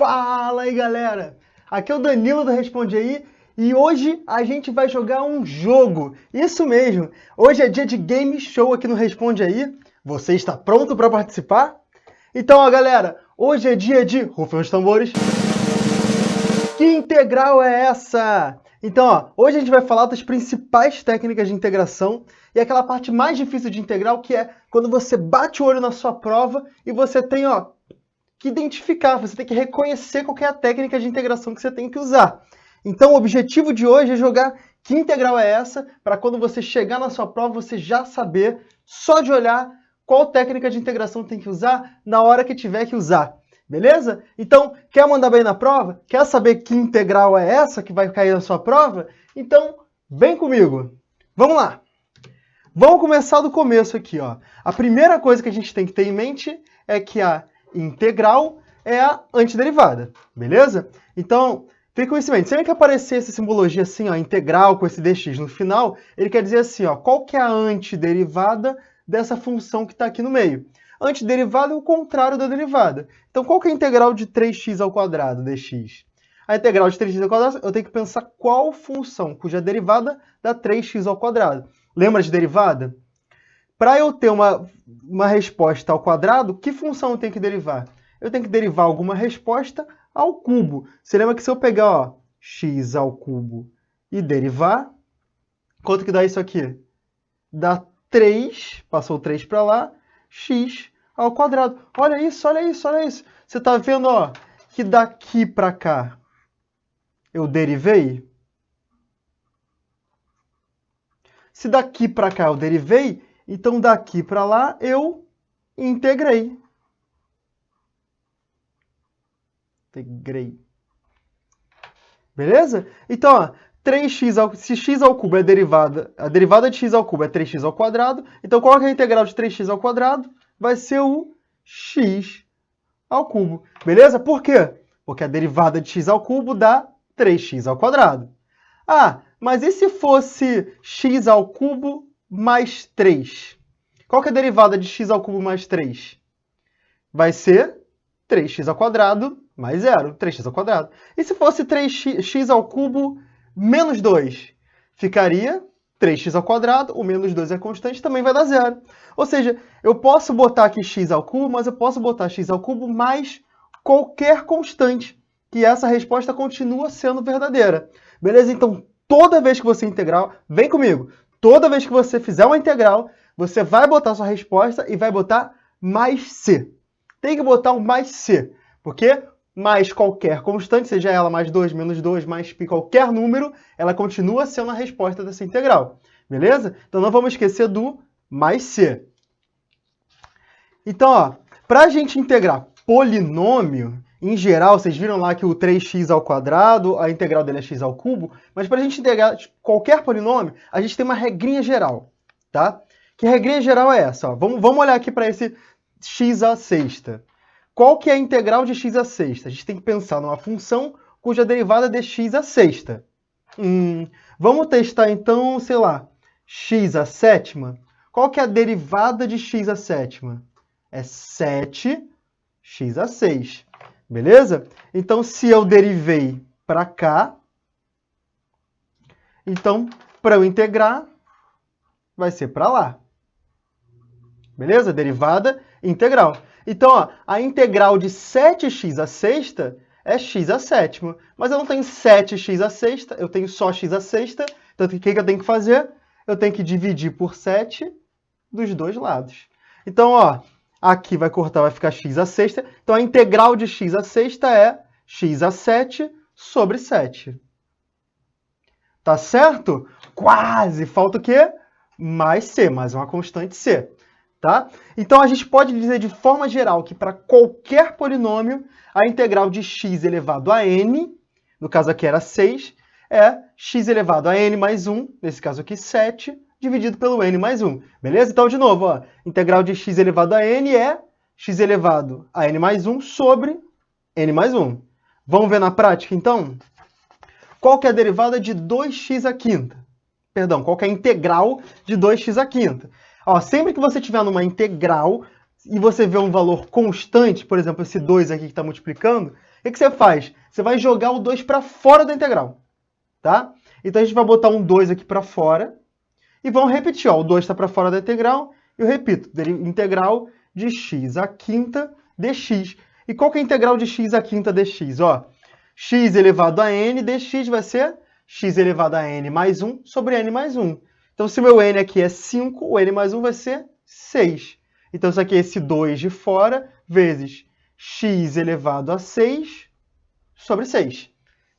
Fala aí, galera! Aqui é o Danilo do Responde Aí e hoje a gente vai jogar um jogo. Isso mesmo! Hoje é dia de game show aqui no Responde Aí. Você está pronto para participar? Então, ó, galera, hoje é dia de... Rufem os tambores. Que integral é essa? Então, ó, hoje a gente vai falar das principais técnicas de integração e aquela parte mais difícil de integral, que é quando você bate o olho na sua prova e você tem, ó, que identificar, você tem que reconhecer qual que é a técnica de integração que você tem que usar. Então, o objetivo de hoje é jogar que integral é essa, para quando você chegar na sua prova, você já saber, só de olhar, qual técnica de integração tem que usar na hora que tiver que usar. Beleza? Então, quer mandar bem na prova? Quer saber que integral é essa que vai cair na sua prova? Então, vem comigo. Vamos lá. Vamos começar do começo aqui, ó. A primeira coisa que a gente tem que ter em mente é que a integral é a antiderivada, beleza? Então, fica com isso em mente. Sempre que aparecer essa simbologia assim, ó, integral com esse dx no final, ele quer dizer assim, ó, qual que é a antiderivada dessa função que está aqui no meio? Antiderivada é o contrário da derivada. Então, qual que é a integral de 3x ao quadrado, dx? A integral de 3x ao quadrado, eu tenho que pensar qual função cuja derivada dá 3x ao quadrado. Lembra de derivada? Para eu ter uma resposta ao quadrado, que função eu tenho que derivar? Eu tenho que derivar alguma resposta ao cubo. Você lembra que se eu pegar, ó, x ao cubo e derivar, quanto que dá isso aqui? Dá 3, passou 3 para lá, x ao quadrado. Olha isso, olha isso, olha isso. Você está vendo, ó, que daqui para cá eu derivei? Se daqui para cá eu derivei, então daqui para lá eu integrei. Beleza? Então, ó, 3x se x ao cubo é a derivada de x ao cubo é 3x ao quadrado, então qual é a integral de 3x ao quadrado? Vai ser o x ao cubo. Beleza? Por quê? Porque a derivada de x ao cubo dá 3x ao quadrado. Ah, mas e se fosse x ao cubo mais 3? Qual que é a derivada de x ao cubo mais 3? Vai ser 3x ao quadrado mais 0, 3x ao quadrado. E se fosse 3x ao cubo menos 2? Ficaria 3x ao quadrado, o menos 2 é constante, também vai dar 0. Ou seja, eu posso botar aqui x ao cubo, mas eu posso botar x ao cubo mais qualquer constante, que essa resposta continua sendo verdadeira. Beleza? Então, toda vez que você integrar, vem comigo, toda vez que você fizer uma integral, você vai botar sua resposta e vai botar mais c. Tem que botar um mais c, porque mais qualquer constante, seja ela mais 2, menos 2, mais π, qualquer número, ela continua sendo a resposta dessa integral. Beleza? Então, não vamos esquecer do mais c. Então, ó, para a gente integrar polinômio, em geral, vocês viram lá que o 3x ao quadrado, a integral dele é x ao cubo, mas para a gente integrar qualquer polinômio, a gente tem uma regrinha geral, tá? Que regrinha geral é essa? Ó? Vamos olhar aqui para esse x à sexta. Qual que é a integral de x à sexta? A gente tem que pensar numa função cuja derivada é dx à sexta. Vamos testar, então, sei lá, x à sétima. Qual que é a derivada de x à sétima? É 7x a 6. Beleza? Então, se eu derivei para cá, então, para eu integrar, vai ser para lá. Beleza? Derivada integral. Então, ó, a integral de 7x à sexta é x à sétima. Mas eu não tenho 7x à sexta, eu tenho só x à sexta. Então, o que eu tenho que fazer? Eu tenho que dividir por 7 dos dois lados. Então, ó, aqui vai cortar, vai ficar x à sexta. Então, a integral de x à sexta é x a 7 sobre 7. Tá certo? Quase! Falta o quê? Mais c, mais uma constante c. Tá? Então, a gente pode dizer de forma geral que para qualquer polinômio, a integral de x elevado a n, no caso aqui era 6, é x elevado a n mais 1, nesse caso aqui 7, dividido pelo n mais 1. Beleza? Então, de novo, ó, integral de x elevado a n é x elevado a n mais 1 sobre n mais 1. Vamos ver na prática, então? Qual que é a derivada de 2x à quinta? Perdão, qual que é a integral de 2x à quinta? Ó, sempre que você tiver numa integral e você vê um valor constante, por exemplo, esse 2 aqui que está multiplicando, que você faz? Você vai jogar o 2 para fora da integral, tá? Então a gente vai botar um 2 aqui para fora e vamos repetir, ó, o 2 está para fora da integral, e eu repito, integral de x à quinta dx. E qual que é a integral de x à quinta dx? Ó, x elevado a n dx vai ser x elevado a n mais 1 sobre n mais 1. Então, se o meu n aqui é 5, o n mais 1 vai ser 6. Então, isso aqui é esse 2 de fora, vezes x elevado a 6 sobre 6.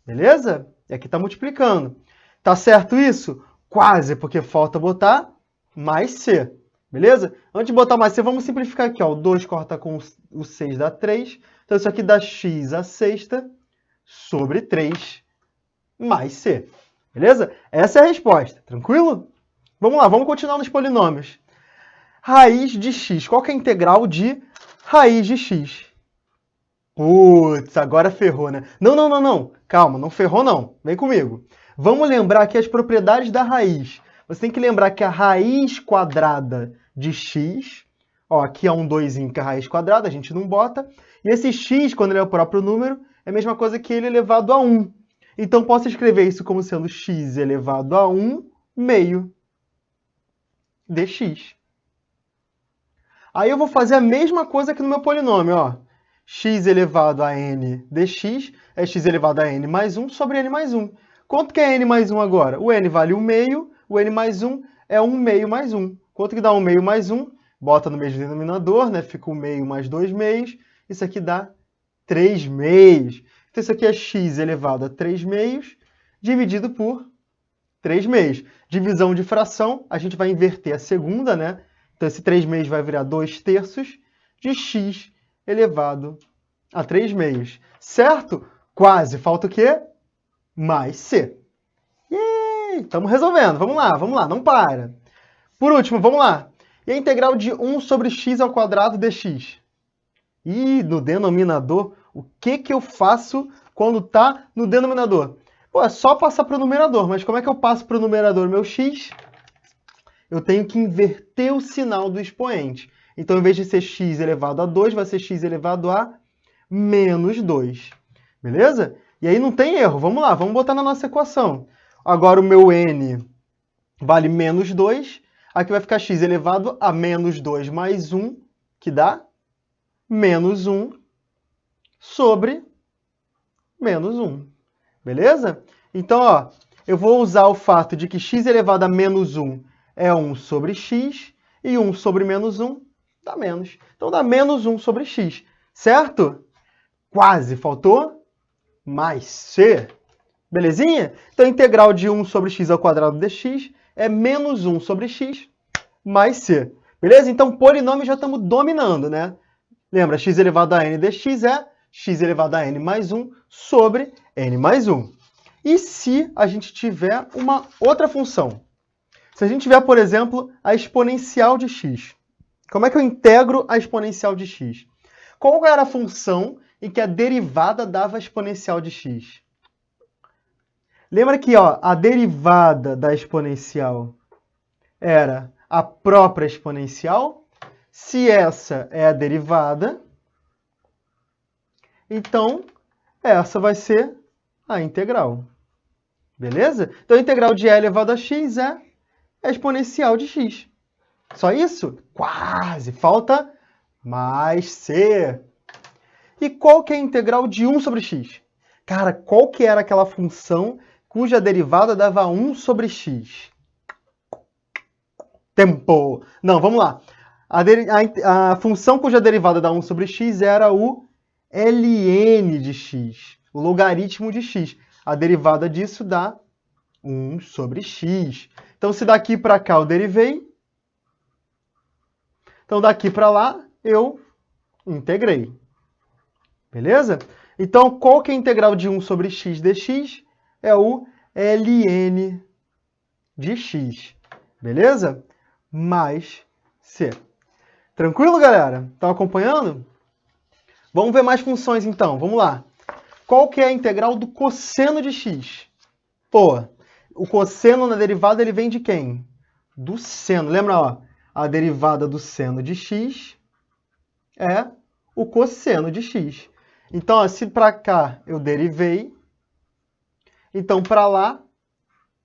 Beleza? E aqui está multiplicando. Tá certo isso? Quase, porque falta botar mais c. Beleza? Antes de botar mais c, vamos simplificar aqui. Ó. O 2 corta com o 6 dá 3. Então, isso aqui dá x à sexta sobre 3 mais c. Beleza? Essa é a resposta. Tranquilo? Vamos lá, vamos continuar nos polinômios. Raiz de x. Qual que é a integral de raiz de x? Putz, agora ferrou, né? Não. Calma, não ferrou não. Vem comigo. Vamos lembrar aqui as propriedades da raiz. Você tem que lembrar que a raiz quadrada de x, ó, aqui é um 2 que é a raiz quadrada, a gente não bota. E esse x, quando ele é o próprio número, é a mesma coisa que ele elevado a 1. Então, posso escrever isso como sendo x elevado a 1 meio dx. Aí eu vou fazer a mesma coisa aqui no meu polinômio, ó. X elevado a n dx é x elevado a n mais 1 sobre n mais 1. Quanto que é n mais 1 agora? O n vale 1 meio, o n mais 1 é 1 meio mais 1. Quanto que dá 1 meio mais 1? Bota no mesmo denominador, né? Fica 1 meio mais 2 meios. Isso aqui dá 3 meios. Então, isso aqui é x elevado a 3 meios dividido por 3 meios. Divisão de fração, a gente vai inverter a segunda, né? Então, esse 3 meios vai virar 2 terços de x elevado a 3 meios. Certo? Quase. Falta o quê? Mais c. Estamos resolvendo. Vamos lá. Não para. Por último, vamos lá. E a integral de 1 sobre x ao quadrado dx? E no denominador, o que eu faço quando está no denominador? Pô, é só passar para o numerador. Mas como é que eu passo para o numerador meu x? Eu tenho que inverter o sinal do expoente. Então, em vez de ser x elevado a 2, vai ser x elevado a menos 2. Beleza? E aí não tem erro. Vamos lá, vamos botar na nossa equação. Agora o meu n vale menos 2. Aqui vai ficar x elevado a menos 2 mais 1, que dá menos 1 sobre menos 1. Beleza? Então, ó, eu vou usar o fato de que x elevado a menos 1 é 1 sobre x, e 1 sobre menos 1 dá menos. Então, dá menos 1 sobre x, certo? Quase, faltou mais c. Belezinha? Então, a integral de 1 sobre x ao quadrado dx é menos 1 sobre x mais c. Beleza? Então, polinômio já estamos dominando, né? Lembra, x elevado a n dx é x elevado a n mais 1 sobre n mais 1. E se a gente tiver uma outra função? Se a gente tiver, por exemplo, a exponencial de x. Como é que eu integro a exponencial de x? Qual era a função em que a derivada dava a exponencial de x? Lembra que ó, a derivada da exponencial era a própria exponencial? Se essa é a derivada, então essa vai ser a integral. Beleza? Então a integral de e elevado a x é a exponencial de x. Só isso? Quase! Falta mais c. E qual que é a integral de 1 sobre x? Cara, qual que era aquela função cuja derivada dava 1 sobre x? Tempo! Não, vamos lá. A função cuja derivada dá 1 sobre x era o ln de x, o logaritmo de x. A derivada disso dá 1 sobre x. Então, se daqui para cá eu derivei, então daqui para lá eu integrei. Beleza? Então, qual que é a integral de 1 sobre x dx? É o ln de x. Beleza? Mais c. Tranquilo, galera? Estão acompanhando? Vamos ver mais funções, então. Vamos lá. Qual que é a integral do cosseno de x? Pô, o cosseno na derivada ele vem de quem? Do seno. Lembra, ó? A derivada do seno de x é o cosseno de x. Então, ó, se para cá eu derivei, então para lá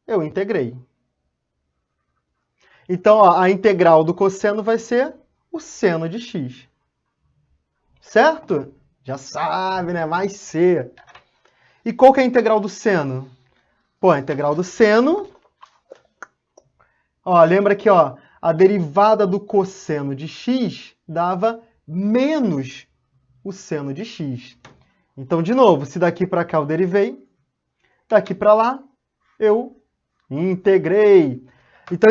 eu integrei. Então, ó, a integral do cosseno vai ser o seno de x. Certo? Já sabe, né? Mais c. E qual que é a integral do seno? Pô, a integral do seno... Ó, lembra que ó, a derivada do cosseno de x dava menos o seno de x. Então, de novo, se daqui para cá eu derivei, daqui para lá eu integrei. Então,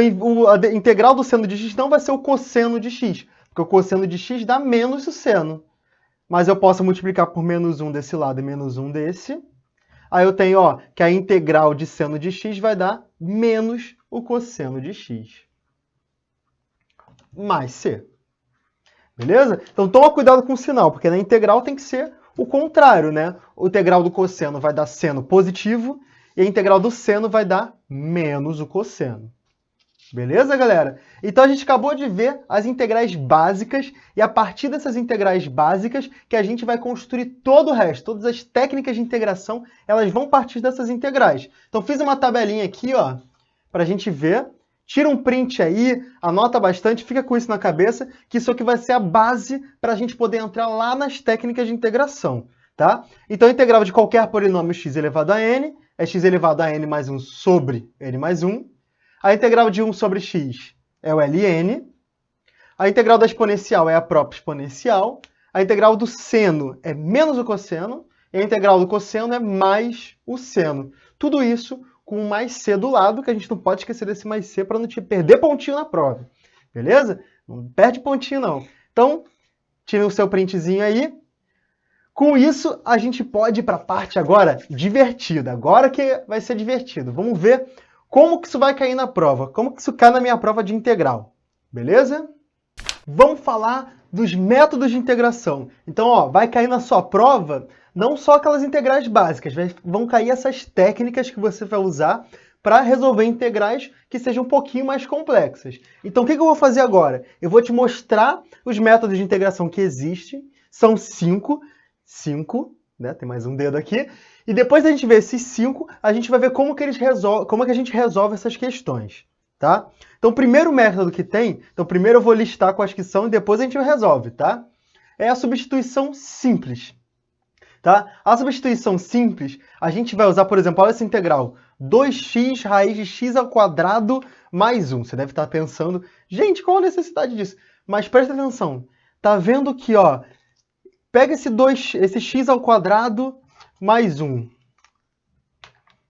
a integral do seno de x não vai ser o cosseno de x, porque o cosseno de x dá menos o seno. Mas eu posso multiplicar por menos 1 desse lado e menos 1 desse. Aí eu tenho ó, que a integral de seno de x vai dar menos o cosseno de x. Mais c. Beleza? Então toma cuidado com o sinal, porque na integral tem que ser o contrário, né? O integral do cosseno vai dar seno positivo e a integral do seno vai dar menos o cosseno. Beleza, galera? Então a gente acabou de ver as integrais básicas e a partir dessas integrais básicas que a gente vai construir todo o resto. Todas as técnicas de integração, elas vão partir dessas integrais. Então fiz uma tabelinha aqui, ó, para a gente ver. Tira um print aí, anota bastante, fica com isso na cabeça, que isso aqui vai ser a base para a gente poder entrar lá nas técnicas de integração, tá? Então, a integral de qualquer polinômio x elevado a n é x elevado a n mais 1 sobre n mais 1. A integral de 1 sobre x é o ln. A integral da exponencial é a própria exponencial. A integral do seno é menos o cosseno. E a integral do cosseno é mais o seno. Tudo isso com mais c do lado, que a gente não pode esquecer desse mais c para não te perder pontinho na prova. Beleza? Não perde pontinho, não. Então, tire o seu printzinho aí. Com isso, a gente pode ir para a parte agora divertida. Agora que vai ser divertido. Vamos ver como que isso vai cair na prova. Como que isso cai na minha prova de integral. Beleza? Vamos falar dos métodos de integração. Então, ó, vai cair na sua prova não só aquelas integrais básicas, vão cair essas técnicas que você vai usar para resolver integrais que sejam um pouquinho mais complexas. Então, o que eu vou fazer agora? Eu vou te mostrar os métodos de integração que existem. São 5, né? Tem mais um dedo aqui. E depois da gente ver esses 5, a gente vai ver como que a gente resolve essas questões. Tá? Então, o primeiro método que tem, então primeiro eu vou listar quais que são e depois a gente resolve, tá? É a substituição simples. Tá? A substituição simples, a gente vai usar, por exemplo, olha essa integral, 2x raiz de x ao quadrado mais 1. Você deve estar pensando, gente, qual a necessidade disso? Mas presta atenção, tá vendo que, ó, pega esse x ao quadrado mais 1.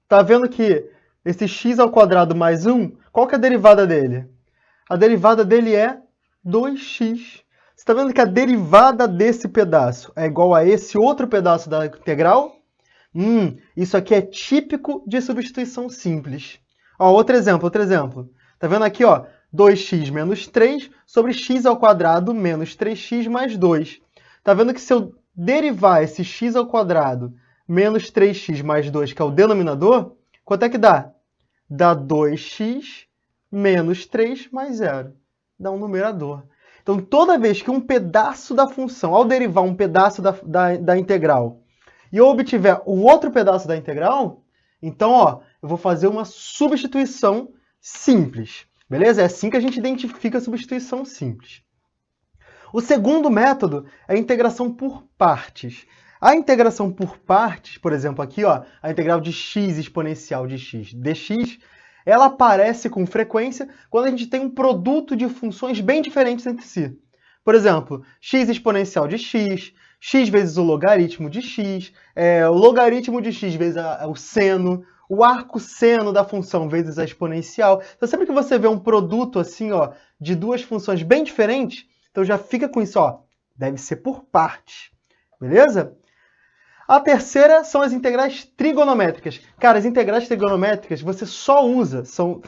Tá vendo que esse x ao quadrado mais 1, qual que é a derivada dele? A derivada dele é 2x. Você está vendo que a derivada desse pedaço é igual a esse outro pedaço da integral? Isso aqui é típico de substituição simples. Ó, outro exemplo. Está vendo aqui, ó, 2x menos 3 sobre x ao quadrado menos 3x mais 2. Está vendo que se eu derivar esse x ao quadrado menos 3x mais 2, que é o denominador, quanto é que dá? Dá 2x menos 3 mais 0. Dá um numerador. Então, toda vez que um pedaço da função, ao derivar um pedaço da integral, e eu obtiver o outro pedaço da integral, então, ó, eu vou fazer uma substituição simples. Beleza? É assim que a gente identifica a substituição simples. O segundo método é a integração por partes. A integração por partes, por exemplo, aqui, ó, a integral de x exponencial de x dx, ela aparece com frequência quando a gente tem um produto de funções bem diferentes entre si. Por exemplo, x exponencial de x, x vezes o logaritmo de x, o logaritmo de x vezes o seno, o arco seno da função vezes a exponencial. Então, sempre que você vê um produto assim, ó, de duas funções bem diferentes, então já fica com isso, ó, deve ser por partes. Beleza? A terceira são as integrais trigonométricas. Cara, as integrais trigonométricas você só usa, são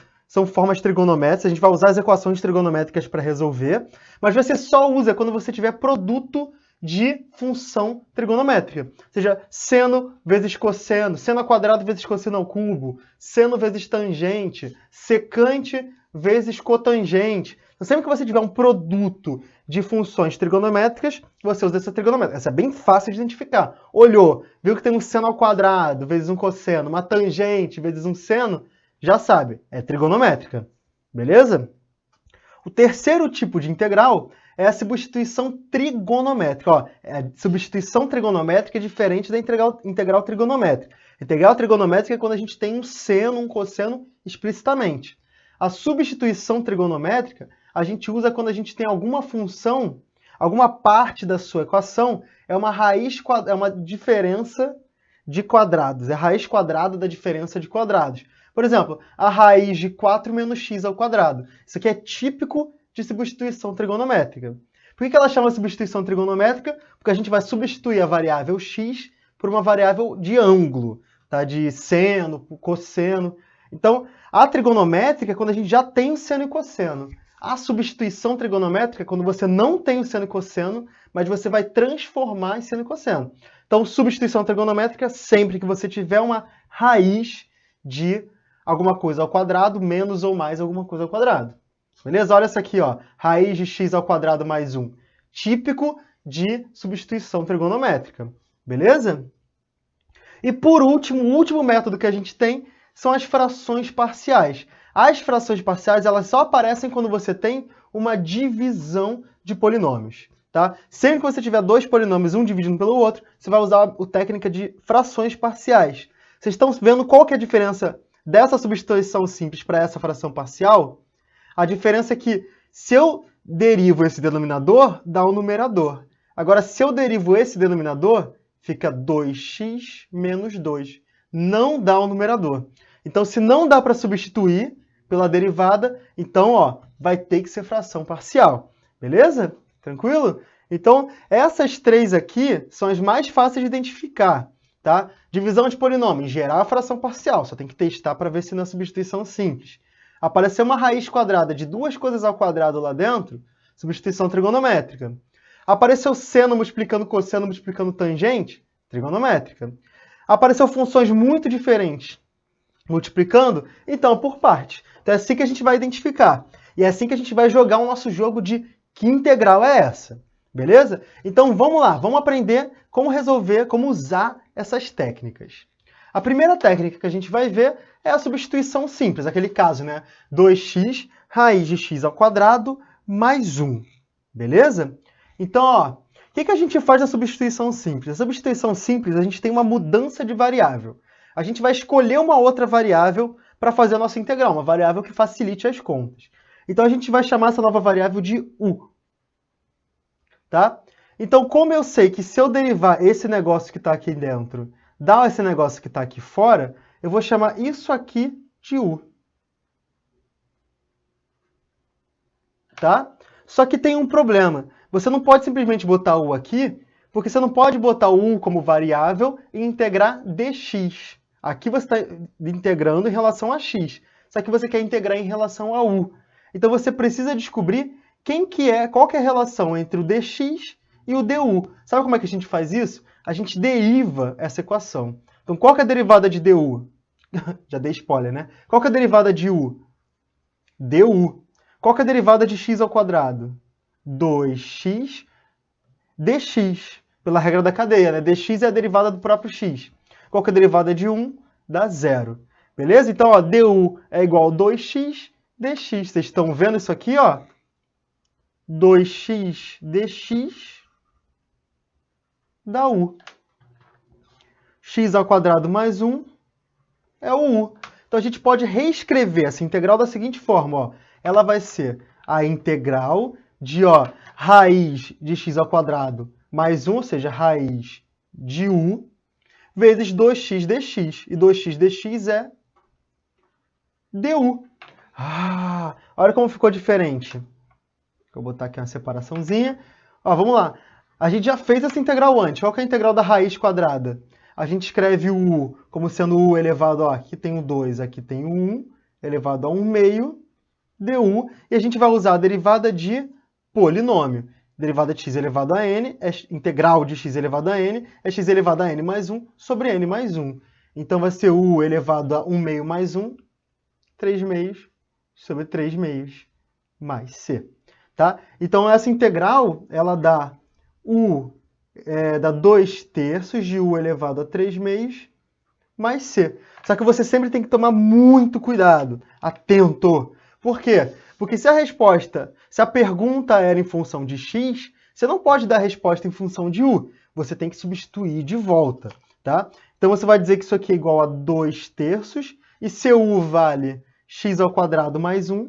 formas trigonométricas, a gente vai usar as equações trigonométricas para resolver, mas você só usa quando você tiver produto de função trigonométrica. Ou seja, seno vezes cosseno, seno ao quadrado vezes cosseno ao cubo, seno vezes tangente, secante vezes cotangente. Então, sempre que você tiver um produto de funções trigonométricas, você usa essa trigonométrica. Essa é bem fácil de identificar. Olhou, viu que tem um seno ao quadrado vezes um cosseno, uma tangente vezes um seno, já sabe, é trigonométrica. Beleza? O terceiro tipo de integral é a substituição trigonométrica. Ó, a substituição trigonométrica é diferente da integral trigonométrica. Integral trigonométrica é quando a gente tem um seno, um cosseno explicitamente. A substituição trigonométrica a gente usa quando a gente tem alguma função, alguma parte da sua equação é uma é uma diferença de quadrados. É a raiz quadrada da diferença de quadrados. Por exemplo, a raiz de 4 menos x ao quadrado. Isso aqui é típico de substituição trigonométrica. Por que ela chama substituição trigonométrica? Porque a gente vai substituir a variável x por uma variável de ângulo, tá? De seno, cosseno. Então, a trigonométrica é quando a gente já tem o seno e cosseno. A substituição trigonométrica é quando você não tem o seno e cosseno, mas você vai transformar em seno e cosseno. Então, substituição trigonométrica sempre que você tiver uma raiz de alguma coisa ao quadrado menos ou mais alguma coisa ao quadrado. Beleza? Olha essa aqui, ó. Raiz de x ao quadrado mais 1. Típico de substituição trigonométrica. Beleza? E por último, o último método que a gente tem são as frações parciais. As frações parciais, elas só aparecem quando você tem uma divisão de polinômios. Tá? Sempre que você tiver dois polinômios, um dividindo pelo outro, você vai usar a técnica de frações parciais. Vocês estão vendo qual que é a diferença dessa substituição simples para essa fração parcial? A diferença é que se eu derivo esse denominador, dá um numerador. Agora, se eu derivo esse denominador, fica 2x menos 2. Não dá um numerador. Então, se não dá para substituir pela derivada, então, ó, vai ter que ser fração parcial. Beleza? Tranquilo? Então, essas três aqui são as mais fáceis de identificar. Tá? Divisão de polinômio, gerar a fração parcial. Só tem que testar para ver se não é substituição simples. Apareceu uma raiz quadrada de duas coisas ao quadrado lá dentro, substituição trigonométrica. Apareceu seno multiplicando cosseno multiplicando tangente, trigonométrica. Apareceu funções muito diferentes multiplicando, então por parte. Então é assim que a gente vai identificar. E é assim que a gente vai jogar o nosso jogo de que integral é essa. Beleza? Então vamos lá, vamos aprender como resolver, como usar essas técnicas. A primeira técnica que a gente vai ver é a substituição simples, aquele caso, né? 2x raiz de x ao quadrado mais 1. Beleza? Então, ó, o que a gente faz na substituição simples? Na substituição simples, a gente tem uma mudança de variável. A gente vai escolher uma outra variável para fazer a nossa integral, uma variável que facilite as contas. Então, a gente vai chamar essa nova variável de u. Tá? Então, como eu sei que se eu derivar esse negócio que está aqui dentro, dá esse negócio que está aqui fora, eu vou chamar isso aqui de u. Tá? Só que tem um problema. Você não pode simplesmente botar u aqui, porque você não pode botar o u como variável e integrar dx. Aqui você está integrando em relação a x. Só que você quer integrar em relação a u. Então, você precisa descobrir qual que é a relação entre o dx e o du. Sabe como é que a gente faz isso? A gente deriva essa equação. Então, qual que é a derivada de du? Já dei spoiler, né? Qual que é a derivada de u? du. Qual que é a derivada de x ao quadrado? 2x dx. Pela regra da cadeia, né? dx é a derivada do próprio x. Qual que é a derivada de 1? Dá 0. Beleza? Então, ó, du é igual a 2x dx. Vocês estão vendo isso aqui, ó? 2x dx dá u. X ao quadrado mais 1 é o u. Então, a gente pode reescrever essa integral da seguinte forma, ó. Ela vai ser a integral de, ó, raiz de x ao quadrado mais 1, ou seja, raiz de u, vezes 2x dx. E 2x dx é du. Ah, olha como ficou diferente. Vou botar aqui uma separaçãozinha. Ó, vamos lá. A gente já fez essa integral antes. Qual que é a integral da raiz quadrada? A gente escreve o u como sendo u elevado, ó, aqui tem o 2, aqui tem o 1, elevado a 1 meio, du, e a gente vai usar a derivada de polinômio. derivada de x elevado a n, integral de x elevado a n, é x elevado a n mais 1 sobre n mais 1. Então, vai ser u elevado a 1 meio mais 1, 3 meios sobre 3 meios mais c. Tá? Então, essa integral, ela dá dá 2 terços de u elevado a 3 meios mais c. Só que você sempre tem que tomar muito cuidado, atento. Por quê? Porque se a pergunta era em função de x, você não pode dar a resposta em função de u. Você tem que substituir de volta, tá? Então, você vai dizer que isso aqui é igual a 2 terços, e se u vale x ao quadrado mais 1,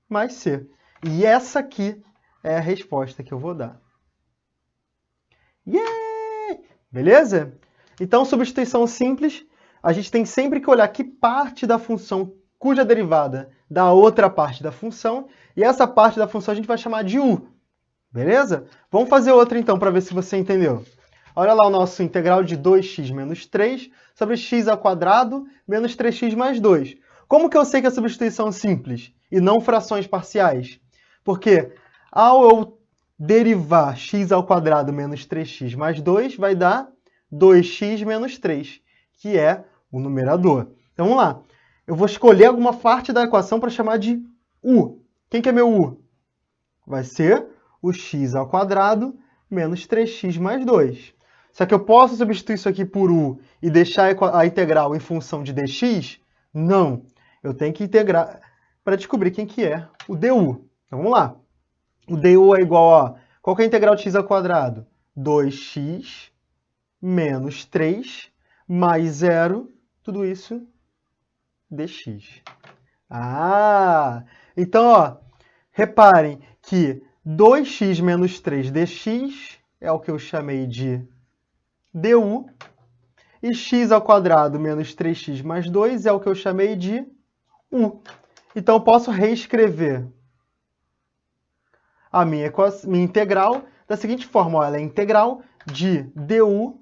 mais c. E essa aqui é a resposta que eu vou dar. Yeah! Beleza? Então, substituição simples, a gente tem sempre que olhar que parte da função cuja derivada dá outra parte da função, e essa parte da função a gente vai chamar de u. Beleza? Vamos fazer outra então, para ver se você entendeu. Olha lá o nosso integral de 2x menos 3 sobre x ao quadrado menos 3x mais 2. Como que eu sei que é substituição simples e não frações parciais? Porque ao eu derivar x ao quadrado menos 3x mais 2, vai dar 2x menos 3, que é o numerador. Então, vamos lá. Eu vou escolher alguma parte da equação para chamar de u. Quem que é meu u? Vai ser o x ao quadrado menos 3x mais 2. Só que eu posso substituir isso aqui por u e deixar a integral em função de dx? Não. Eu tenho que integrar para descobrir quem que é o du. Então, vamos lá. O du é igual a... Qual que é a integral de x ao quadrado? 2x menos 3 mais 0, tudo isso, dx. Ah! Então, ó, reparem que 2x menos 3 dx é o que eu chamei de du, e x ao quadrado menos 3x mais 2 é o que eu chamei de u. Então, eu posso reescrever a minha integral da seguinte forma. Ó, ela é integral de du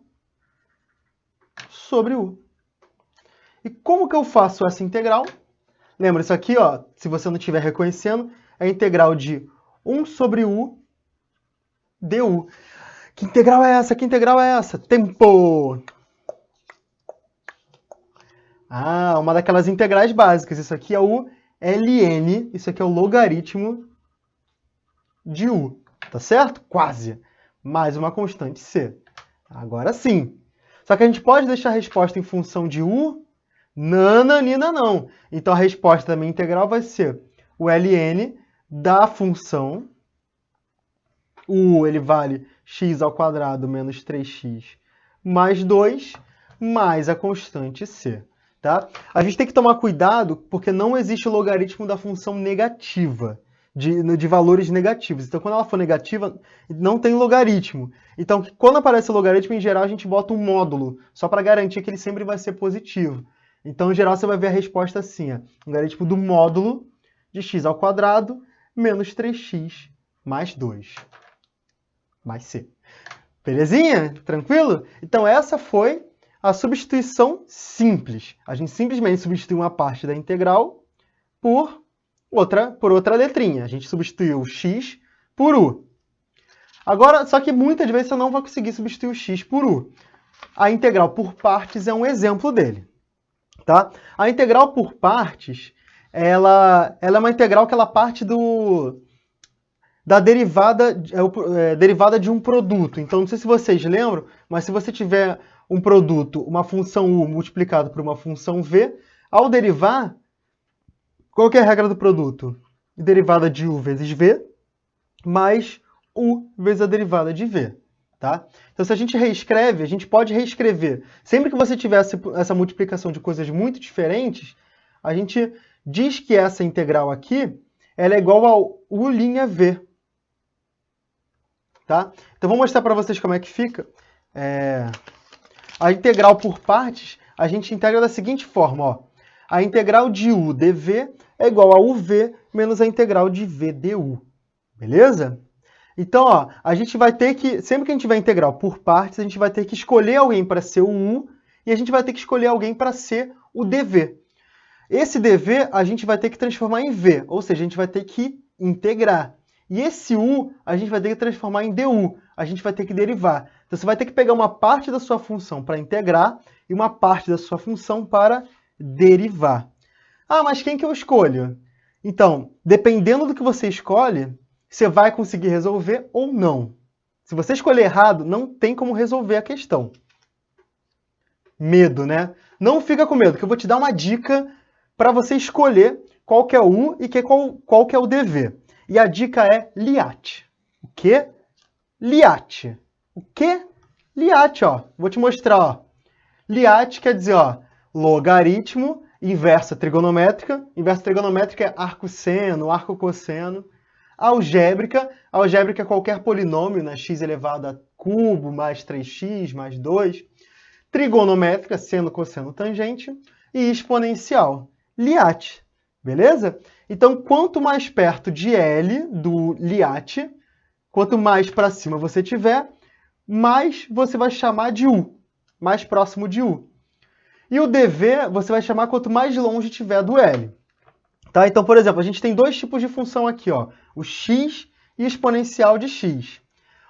sobre u. E como que eu faço essa integral? Lembra, isso aqui, ó, se você não estiver reconhecendo, é a integral de 1 sobre u du. Que integral é essa? Que integral é essa? Tempo! Ah, uma daquelas integrais básicas. Isso aqui é o ln, isso aqui é o logaritmo de u. Tá certo? Quase. Mais uma constante c. Agora sim. Só que a gente pode deixar a resposta em função de u? Nananina não. Então, a resposta da minha integral vai ser o ln da função. U, ele vale x ao quadrado menos 3x mais 2, mais a constante c. Tá? A gente tem que tomar cuidado, porque não existe o logaritmo da função negativa, de valores negativos. Então, quando ela for negativa, não tem logaritmo. Então, quando aparece o logaritmo, em geral, a gente bota um módulo, só para garantir que ele sempre vai ser positivo. Então, em geral, você vai ver a resposta assim, ó, logaritmo do módulo de x ao quadrado menos 3x mais 2, mais c. Belezinha? Tranquilo? Então, essa foi a substituição simples. A gente simplesmente substituiu uma parte da integral por outra letrinha. A gente substituiu o x por u. Agora, só que muitas vezes você não vai conseguir substituir o x por u. A integral por partes é um exemplo dele. Tá? A integral por partes, ela é uma integral que ela parte da derivada de um produto. Então, não sei se vocês lembram, mas se você tiver um produto, uma função u multiplicado por uma função v, ao derivar, qual que é a regra do produto? Derivada de u vezes v, mais u vezes a derivada de v. Tá? Então, se a gente reescreve, a gente pode reescrever. Sempre que você tiver essa multiplicação de coisas muito diferentes, a gente diz que essa integral aqui ela é igual ao u'(v). Tá? Então, vou mostrar para vocês como é que fica. A integral por partes, a gente integra da seguinte forma. Ó. A integral de u dv é igual a uv menos a integral de v du. Beleza? Então, ó, a gente vai ter que, sempre que a gente tiver integral por partes, a gente vai ter que escolher alguém para ser o u e a gente vai ter que escolher alguém para ser o dv. Esse dv a gente vai ter que transformar em v, ou seja, a gente vai ter que integrar. E esse u a gente vai ter que transformar em du, a gente vai ter que derivar. Então você vai ter que pegar uma parte da sua função para integrar e uma parte da sua função para derivar. Ah, mas quem que eu escolho? Então, dependendo do que você escolhe, você vai conseguir resolver ou não. Se você escolher errado, não tem como resolver a questão. Medo, né? Não fica com medo, que eu vou te dar uma dica para você escolher qual que é o U e qual que é o DV. E a dica é LIAT. O quê? LIAT. O quê? LIAT, ó. Vou te mostrar, ó. LIAT quer dizer, ó, logaritmo, inversa trigonométrica. Inversa trigonométrica é arco-seno, arco-cosseno. Algébrica é qualquer polinômio, né? X elevado a cubo, mais 3x, mais 2. Trigonométrica, seno, cosseno, tangente. E exponencial, LIAT. Beleza? Então, quanto mais perto de L, do LIAT, quanto mais para cima você tiver, mais você vai chamar de U. Mais próximo de U. E o DV você vai chamar quanto mais longe tiver do L. Tá? Então, por exemplo, a gente tem dois tipos de função aqui, ó, o x e exponencial de x.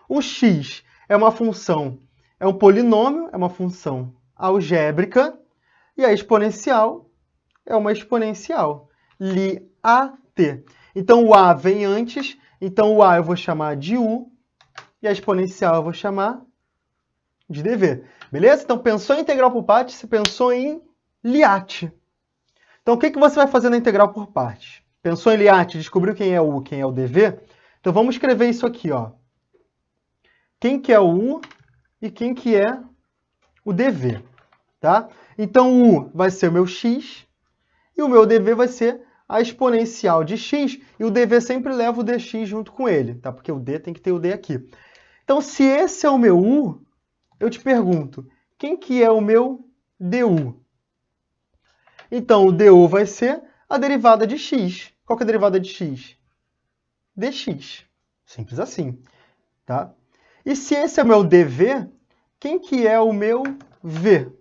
O x é uma função, é um polinômio, é uma função algébrica, e a exponencial é uma exponencial, LIAT. Então, o A vem antes, então o A eu vou chamar de U, e a exponencial eu vou chamar de DV. Beleza? Então, pensou em integral por partes, você pensou em LIAT. Então, o que você vai fazer na integral por partes? Pensou em LIAT, descobriu quem é o U, quem é o DV? Então, vamos escrever isso aqui, ó. Quem que é o U e quem que é o DV, tá? Então, o U vai ser o meu x e o meu DV vai ser a exponencial de x, e o DV sempre leva o dx junto com ele, tá? Porque o D tem que ter o D aqui. Então, se esse é o meu U, eu te pergunto, quem que é o meu DU? Então, o DU vai ser a derivada de x. Qual que é a derivada de x? dx. Simples assim, tá? E se esse é o meu DV, quem que é o meu V?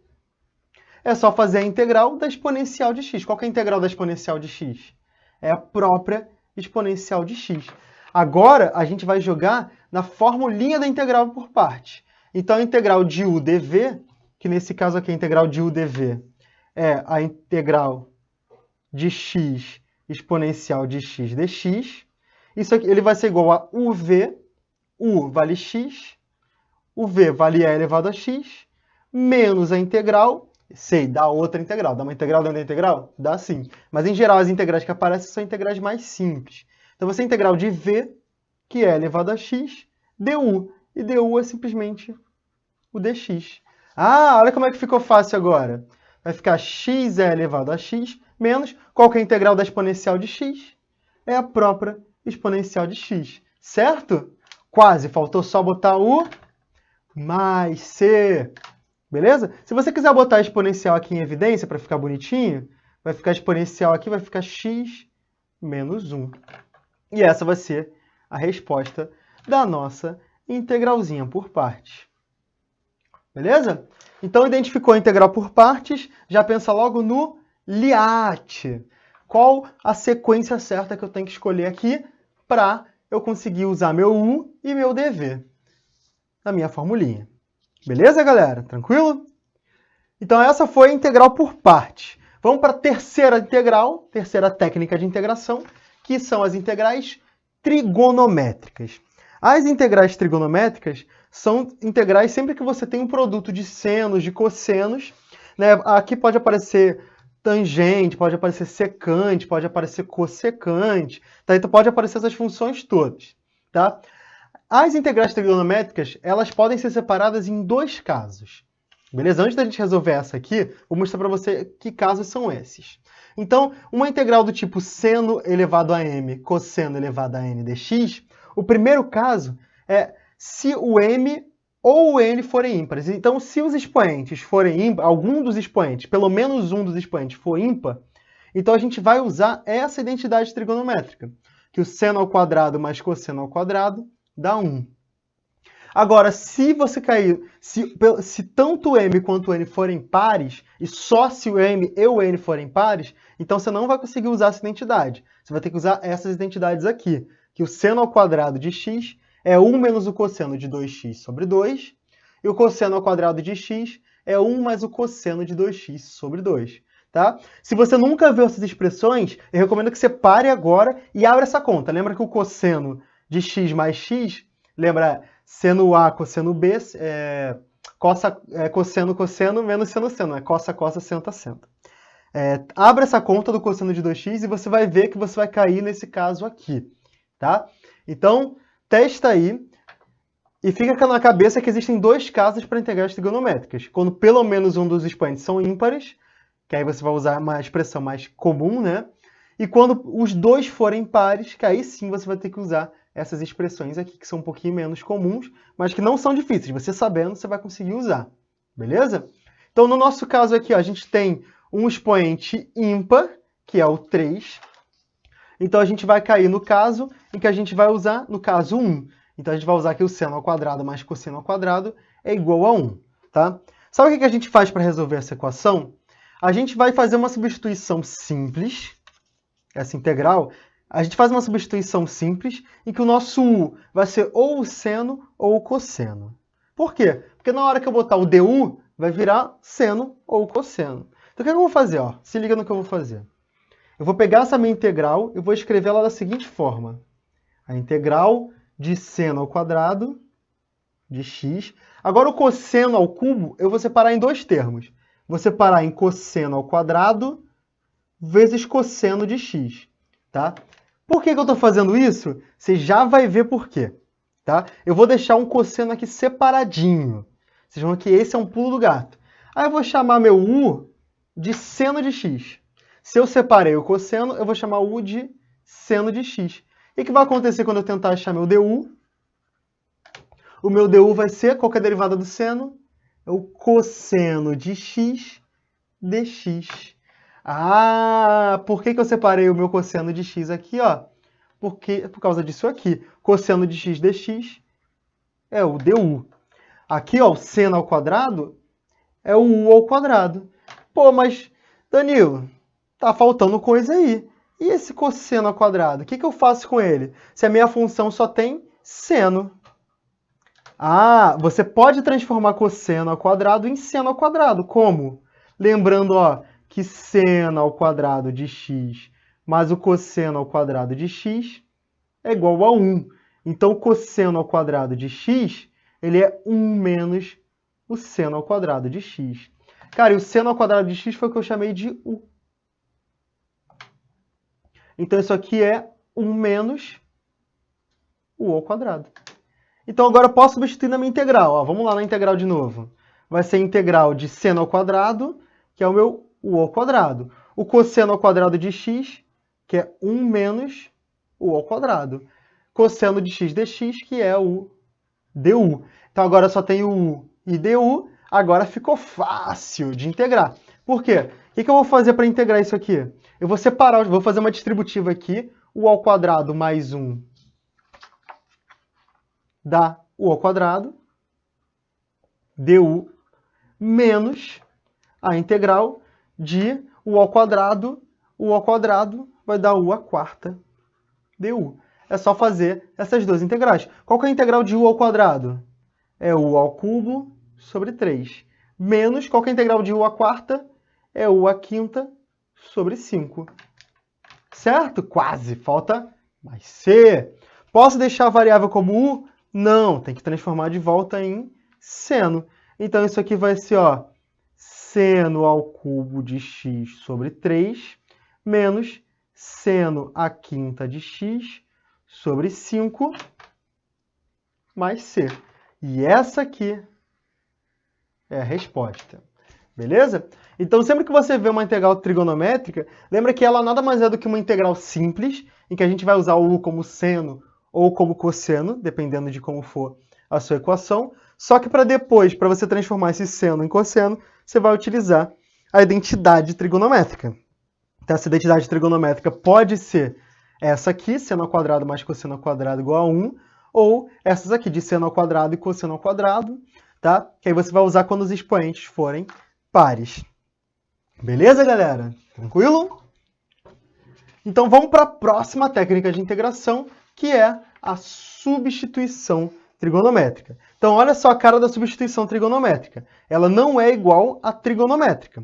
É só fazer a integral da exponencial de x. Qual que é a integral da exponencial de x? É a própria exponencial de x. Agora, a gente vai jogar na formulinha da integral por partes. Então, a integral de u dv, que nesse caso aqui a integral de u dv é a integral de x exponencial de x dx. Isso aqui ele vai ser igual a uv, u vale x, o v vale e elevado a x, menos a integral, sei, dá outra integral. Dá uma integral dentro da integral? Dá sim. Mas, em geral, as integrais que aparecem são integrais mais simples. Então, vai ser a integral de v, que é elevado a x, du. E du é simplesmente o dx. Ah, olha como é que ficou fácil agora. Vai ficar x é elevado a x menos, qual que é a integral da exponencial de x? É a própria exponencial de x. Certo? Quase. Faltou só botar o mais c. Beleza? Se você quiser botar a exponencial aqui em evidência para ficar bonitinho, vai ficar exponencial aqui, vai ficar x menos 1. E essa vai ser a resposta da nossa integralzinha por partes. Beleza? Então, identificou a integral por partes, já pensa logo no LIAT. Qual a sequência certa que eu tenho que escolher aqui para eu conseguir usar meu U e meu DV na minha formulinha. Beleza, galera? Tranquilo? Então, essa foi a integral por partes. Vamos para a terceira integral, terceira técnica de integração, que são as integrais trigonométricas. As integrais trigonométricas são integrais sempre que você tem um produto de senos, de cossenos, né? Aqui pode aparecer tangente, pode aparecer secante, pode aparecer cossecante, tá? Então pode aparecer essas funções todas, tá? As integrais trigonométricas, elas podem ser separadas em dois casos. Beleza? Antes da gente resolver essa aqui, vou mostrar para você que casos são esses. Então, uma integral do tipo seno elevado a m, cosseno elevado a n dx, o primeiro caso é se o m ou o n forem ímpares. Então, se os expoentes forem ímpares, algum dos expoentes, pelo menos um dos expoentes for ímpar, então a gente vai usar essa identidade trigonométrica, que o seno ao quadrado mais cosseno ao quadrado dá 1. Agora, se você cair, se tanto o m quanto o n forem pares, e só se o m e o n forem pares, então você não vai conseguir usar essa identidade. Você vai ter que usar essas identidades aqui, que o seno ao quadrado de x é 1 menos o cosseno de 2x sobre 2, e o cosseno ao quadrado de x é 1 mais o cosseno de 2x sobre 2. Tá? Se você nunca viu essas expressões, eu recomendo que você pare agora e abra essa conta. Lembra que o cosseno de x mais x, lembra seno A, cosseno B, cosseno, cosseno, menos seno, seno. É cossa, cossa, senta, senta. Abra essa conta do cosseno de 2x e você vai ver que você vai cair nesse caso aqui. Tá? Então, testa aí. E fica na cabeça que existem dois casos para integrais trigonométricas. Quando pelo menos um dos expoentes são ímpares, que aí você vai usar uma expressão mais comum, né? E quando os dois forem pares, que aí sim você vai ter que usar essas expressões aqui, que são um pouquinho menos comuns, mas que não são difíceis. Você sabendo, você vai conseguir usar. Beleza? Então, no nosso caso aqui, ó, a gente tem um expoente ímpar, que é o 3. Então, a gente vai cair no caso em que a gente vai usar, no caso 1. Então, a gente vai usar aqui o seno ao quadrado mais cosseno ao quadrado é igual a 1. Tá? Sabe o que a gente faz para resolver essa equação? A gente vai fazer uma substituição simples, essa integral. A gente faz uma substituição simples em que o nosso u vai ser ou o seno ou o cosseno. Por quê? Porque na hora que eu botar o du, vai virar seno ou cosseno. Então, o que eu vou fazer? Ó? Se liga no que eu vou fazer. Eu vou pegar essa minha integral e vou escrever ela da seguinte forma. A integral de seno ao quadrado de x. Agora, o cosseno ao cubo, eu vou separar em dois termos. Vou separar em cosseno ao quadrado vezes cosseno de x. Tá? Por que eu estou fazendo isso? Você já vai ver por quê. Tá? Eu vou deixar um cosseno aqui separadinho. Vocês vão ver que esse é um pulo do gato. Aí eu vou chamar meu u de seno de x. Se eu separei o cosseno, eu vou chamar u de seno de x. E o que vai acontecer quando eu tentar achar meu du? O meu du vai ser, qual que é a derivada do seno? É o cosseno de x dx. Ah, por que eu separei o meu cosseno de x aqui? Ó? Por causa disso aqui. Cosseno de x dx é o du. Aqui, ó, o seno ao quadrado é o u ao quadrado. Pô, mas, Danilo, tá faltando coisa aí. E esse cosseno ao quadrado? O que eu faço com ele? Se a minha função só tem seno. Ah, você pode transformar cosseno ao quadrado em seno ao quadrado. Como? Lembrando, ó, que seno ao quadrado de x mais o cosseno ao quadrado de x é igual a 1. Então, o cosseno ao quadrado de x, ele é 1 menos o seno ao quadrado de x. Cara, e o seno ao quadrado de x foi o que eu chamei de u. Então, isso aqui é 1 menos u ao quadrado. Então, agora eu posso substituir na minha integral. Ó, vamos lá na integral de novo. Vai ser a integral de seno ao quadrado, que é o meu u ao quadrado. O cosseno ao quadrado de x, que é 1 menos u ao quadrado. Cosseno de x dx, que é o du. Então, agora só tem o u e du. Agora ficou fácil de integrar. Por quê? O que eu vou fazer para integrar isso aqui? Eu vou separar, vou fazer uma distributiva aqui. U ao quadrado mais 1 dá u ao quadrado, du, menos a integral de u ao quadrado vai dar u à quarta du. É só fazer essas duas integrais. Qual que é a integral de u ao quadrado? É u ao cubo sobre 3. Menos, qual que é a integral de u à quarta? É u à quinta sobre 5. Certo? Quase. Falta mais c. Posso deixar a variável como u? Não, tem que transformar de volta em seno. Então, isso aqui vai ser, ó, seno ao cubo de x sobre 3, menos seno à quinta de x sobre 5, mais c. E essa aqui é a resposta. Beleza? Então, sempre que você vê uma integral trigonométrica, lembra que ela nada mais é do que uma integral simples, em que a gente vai usar o u como seno ou como cosseno, dependendo de como for a sua equação. Só que para depois, para você transformar esse seno em cosseno, você vai utilizar a identidade trigonométrica. Então, essa identidade trigonométrica pode ser essa aqui, seno ao quadrado mais cosseno ao quadrado igual a 1, ou essas aqui, de seno ao quadrado e cosseno ao quadrado, tá? Que aí você vai usar quando os expoentes forem pares. Beleza, galera? Tranquilo? Então vamos para a próxima técnica de integração, que é a substituição trigonométrica. Então olha só a cara da substituição trigonométrica. Ela não é igual à trigonométrica.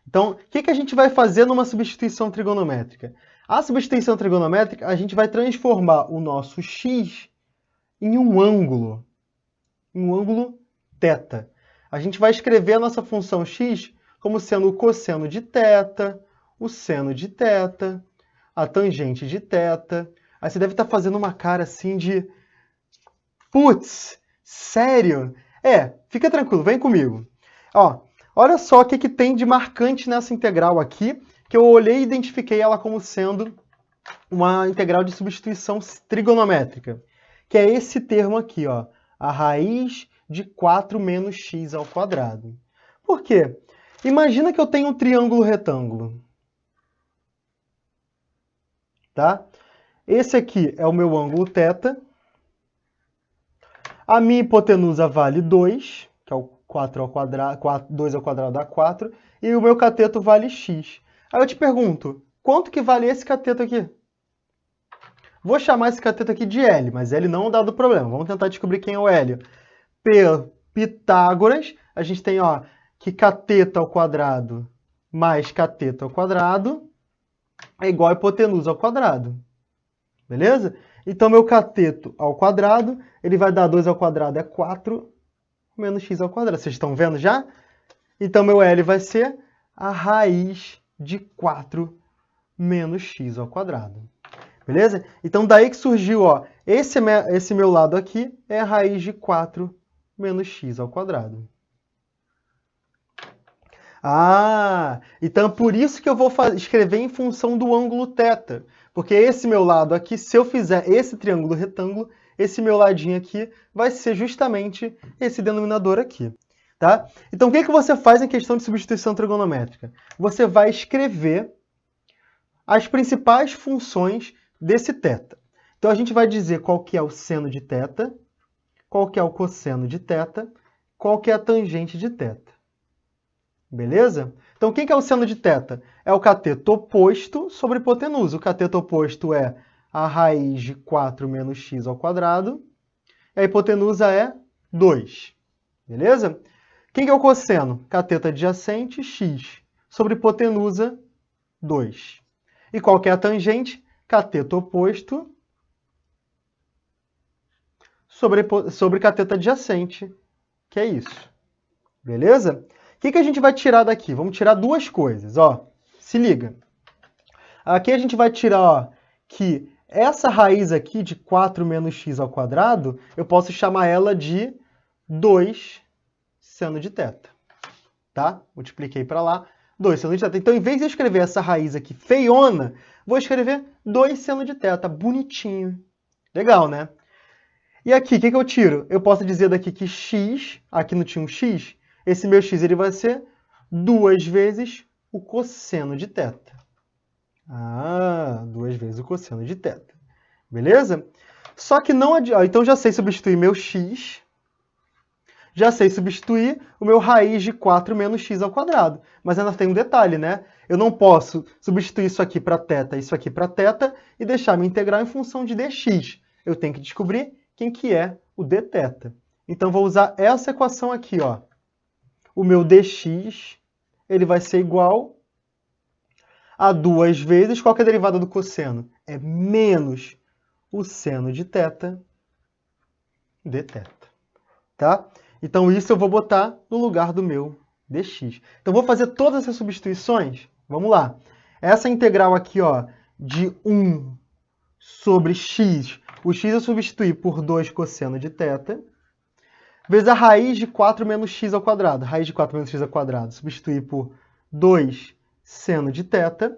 Então, o que a gente vai fazer numa substituição trigonométrica? A substituição trigonométrica, a gente vai transformar o nosso x em um ângulo θ. A gente vai escrever a nossa função x como sendo o cosseno de θ, o seno de θ, a tangente de θ. Aí você deve estar fazendo uma cara assim de... Putz, sério? Fica tranquilo, vem comigo. Ó, olha só o que tem de marcante nessa integral aqui, que eu olhei e identifiquei ela como sendo uma integral de substituição trigonométrica, que é esse termo aqui, ó, a raiz de 4 menos x ao quadrado. Por quê? Imagina que eu tenho um triângulo retângulo. Tá? Esse aqui é o meu ângulo θ. A minha hipotenusa vale 2, que é o 4 ao quadrado, 2 ao quadrado dá 4, e o meu cateto vale x. Aí eu te pergunto, quanto que vale esse cateto aqui? Vou chamar esse cateto aqui de L, mas L não é um dado problema. Vamos tentar descobrir quem é o L. Pelo Pitágoras, a gente tem ó, que cateto ao quadrado mais cateto ao quadrado é igual a hipotenusa ao quadrado. Beleza? Então, meu cateto ao quadrado, ele vai dar 2 ao quadrado é 4, menos x ao quadrado. Vocês estão vendo já? Então, meu L vai ser a raiz de 4 menos x ao quadrado. Beleza? Então, daí que surgiu, ó, esse meu lado aqui é a raiz de 4 menos x ao quadrado. Ah, então por isso que eu vou escrever em função do ângulo θ. Porque esse meu lado aqui, se eu fizer esse triângulo retângulo, esse meu ladinho aqui vai ser justamente esse denominador aqui. Tá? Então o que você faz em questão de substituição trigonométrica? Você vai escrever as principais funções desse θ. Então a gente vai dizer qual que é o seno de θ, qual que é o cosseno de θ, qual que é a tangente de θ. Beleza? Então, quem que é o seno de θ? É o cateto oposto sobre hipotenusa. O cateto oposto é a raiz de 4 menos x ao quadrado. E a hipotenusa é 2. Beleza? Quem que é o cosseno? Cateto adjacente, x, sobre hipotenusa, 2. E qual que é a tangente? Cateto oposto sobre cateto adjacente, que é isso. Beleza? O que a gente vai tirar daqui? Vamos tirar duas coisas, ó. Se liga. Aqui a gente vai tirar, ó, que essa raiz aqui de 4 menos x ao quadrado, eu posso chamar ela de 2 seno de θ. Tá? Multipliquei para lá, 2 seno de θ. Então, em vez de eu escrever essa raiz aqui feiona, vou escrever 2 seno de θ, bonitinho. Legal, né? E aqui, o que eu tiro? Eu posso dizer daqui que x, aqui não tinha um x, esse meu x ele vai ser 2 vezes o cosseno de θ. Ah, 2 vezes o cosseno de θ. Beleza? Só que não adianta. Então já sei substituir meu x. Já sei substituir o meu raiz de 4 menos x ao quadrado. Mas ainda tem um detalhe, né? Eu não posso substituir isso aqui para θ e isso aqui para θ e deixar minha integral em função de dx. Eu tenho que descobrir quem que é o dθ. Então vou usar essa equação aqui, ó. O meu dx, ele vai ser igual a 2 vezes, qual que é a derivada do cosseno? É menos o seno de θ dθ. Tá? Então isso eu vou botar no lugar do meu dx. Então vou fazer todas essas substituições. Vamos lá. Essa integral aqui, ó, de 1 sobre x, o x eu substituí por 2 cosseno de θ, vezes a raiz de 4 menos x ao quadrado. Raiz de 4 menos x ao quadrado, substituir por 2 seno de θ.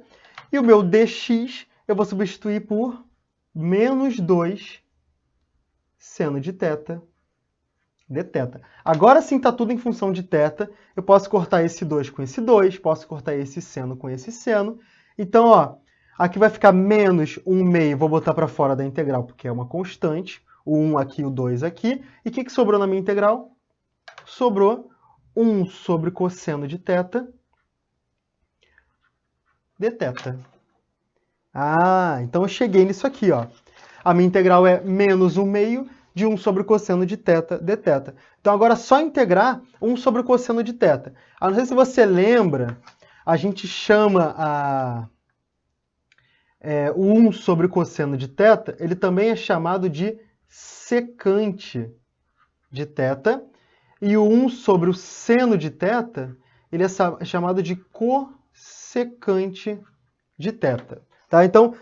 E o meu dx eu vou substituir por menos 2 seno de θ dθ. Agora sim está tudo em função de θ. Eu posso cortar esse 2 com esse 2, posso cortar esse seno com esse seno. Então, ó, aqui vai ficar menos 1 meio, vou botar para fora da integral porque é uma constante. O 1 aqui, o 2 aqui. E o que sobrou na minha integral? Sobrou 1 sobre cosseno de θ dθ. Ah, então eu cheguei nisso aqui, ó. A minha integral é menos 1/2 de 1 sobre cosseno de θ dθ. Então agora é só integrar 1 sobre cosseno de θ. Não sei se você lembra, a gente chama o 1 sobre cosseno de θ, ele também é chamado de secante de θ. E o 1 sobre o seno de θ, ele é chamado de cossecante de θ. Tá? Então,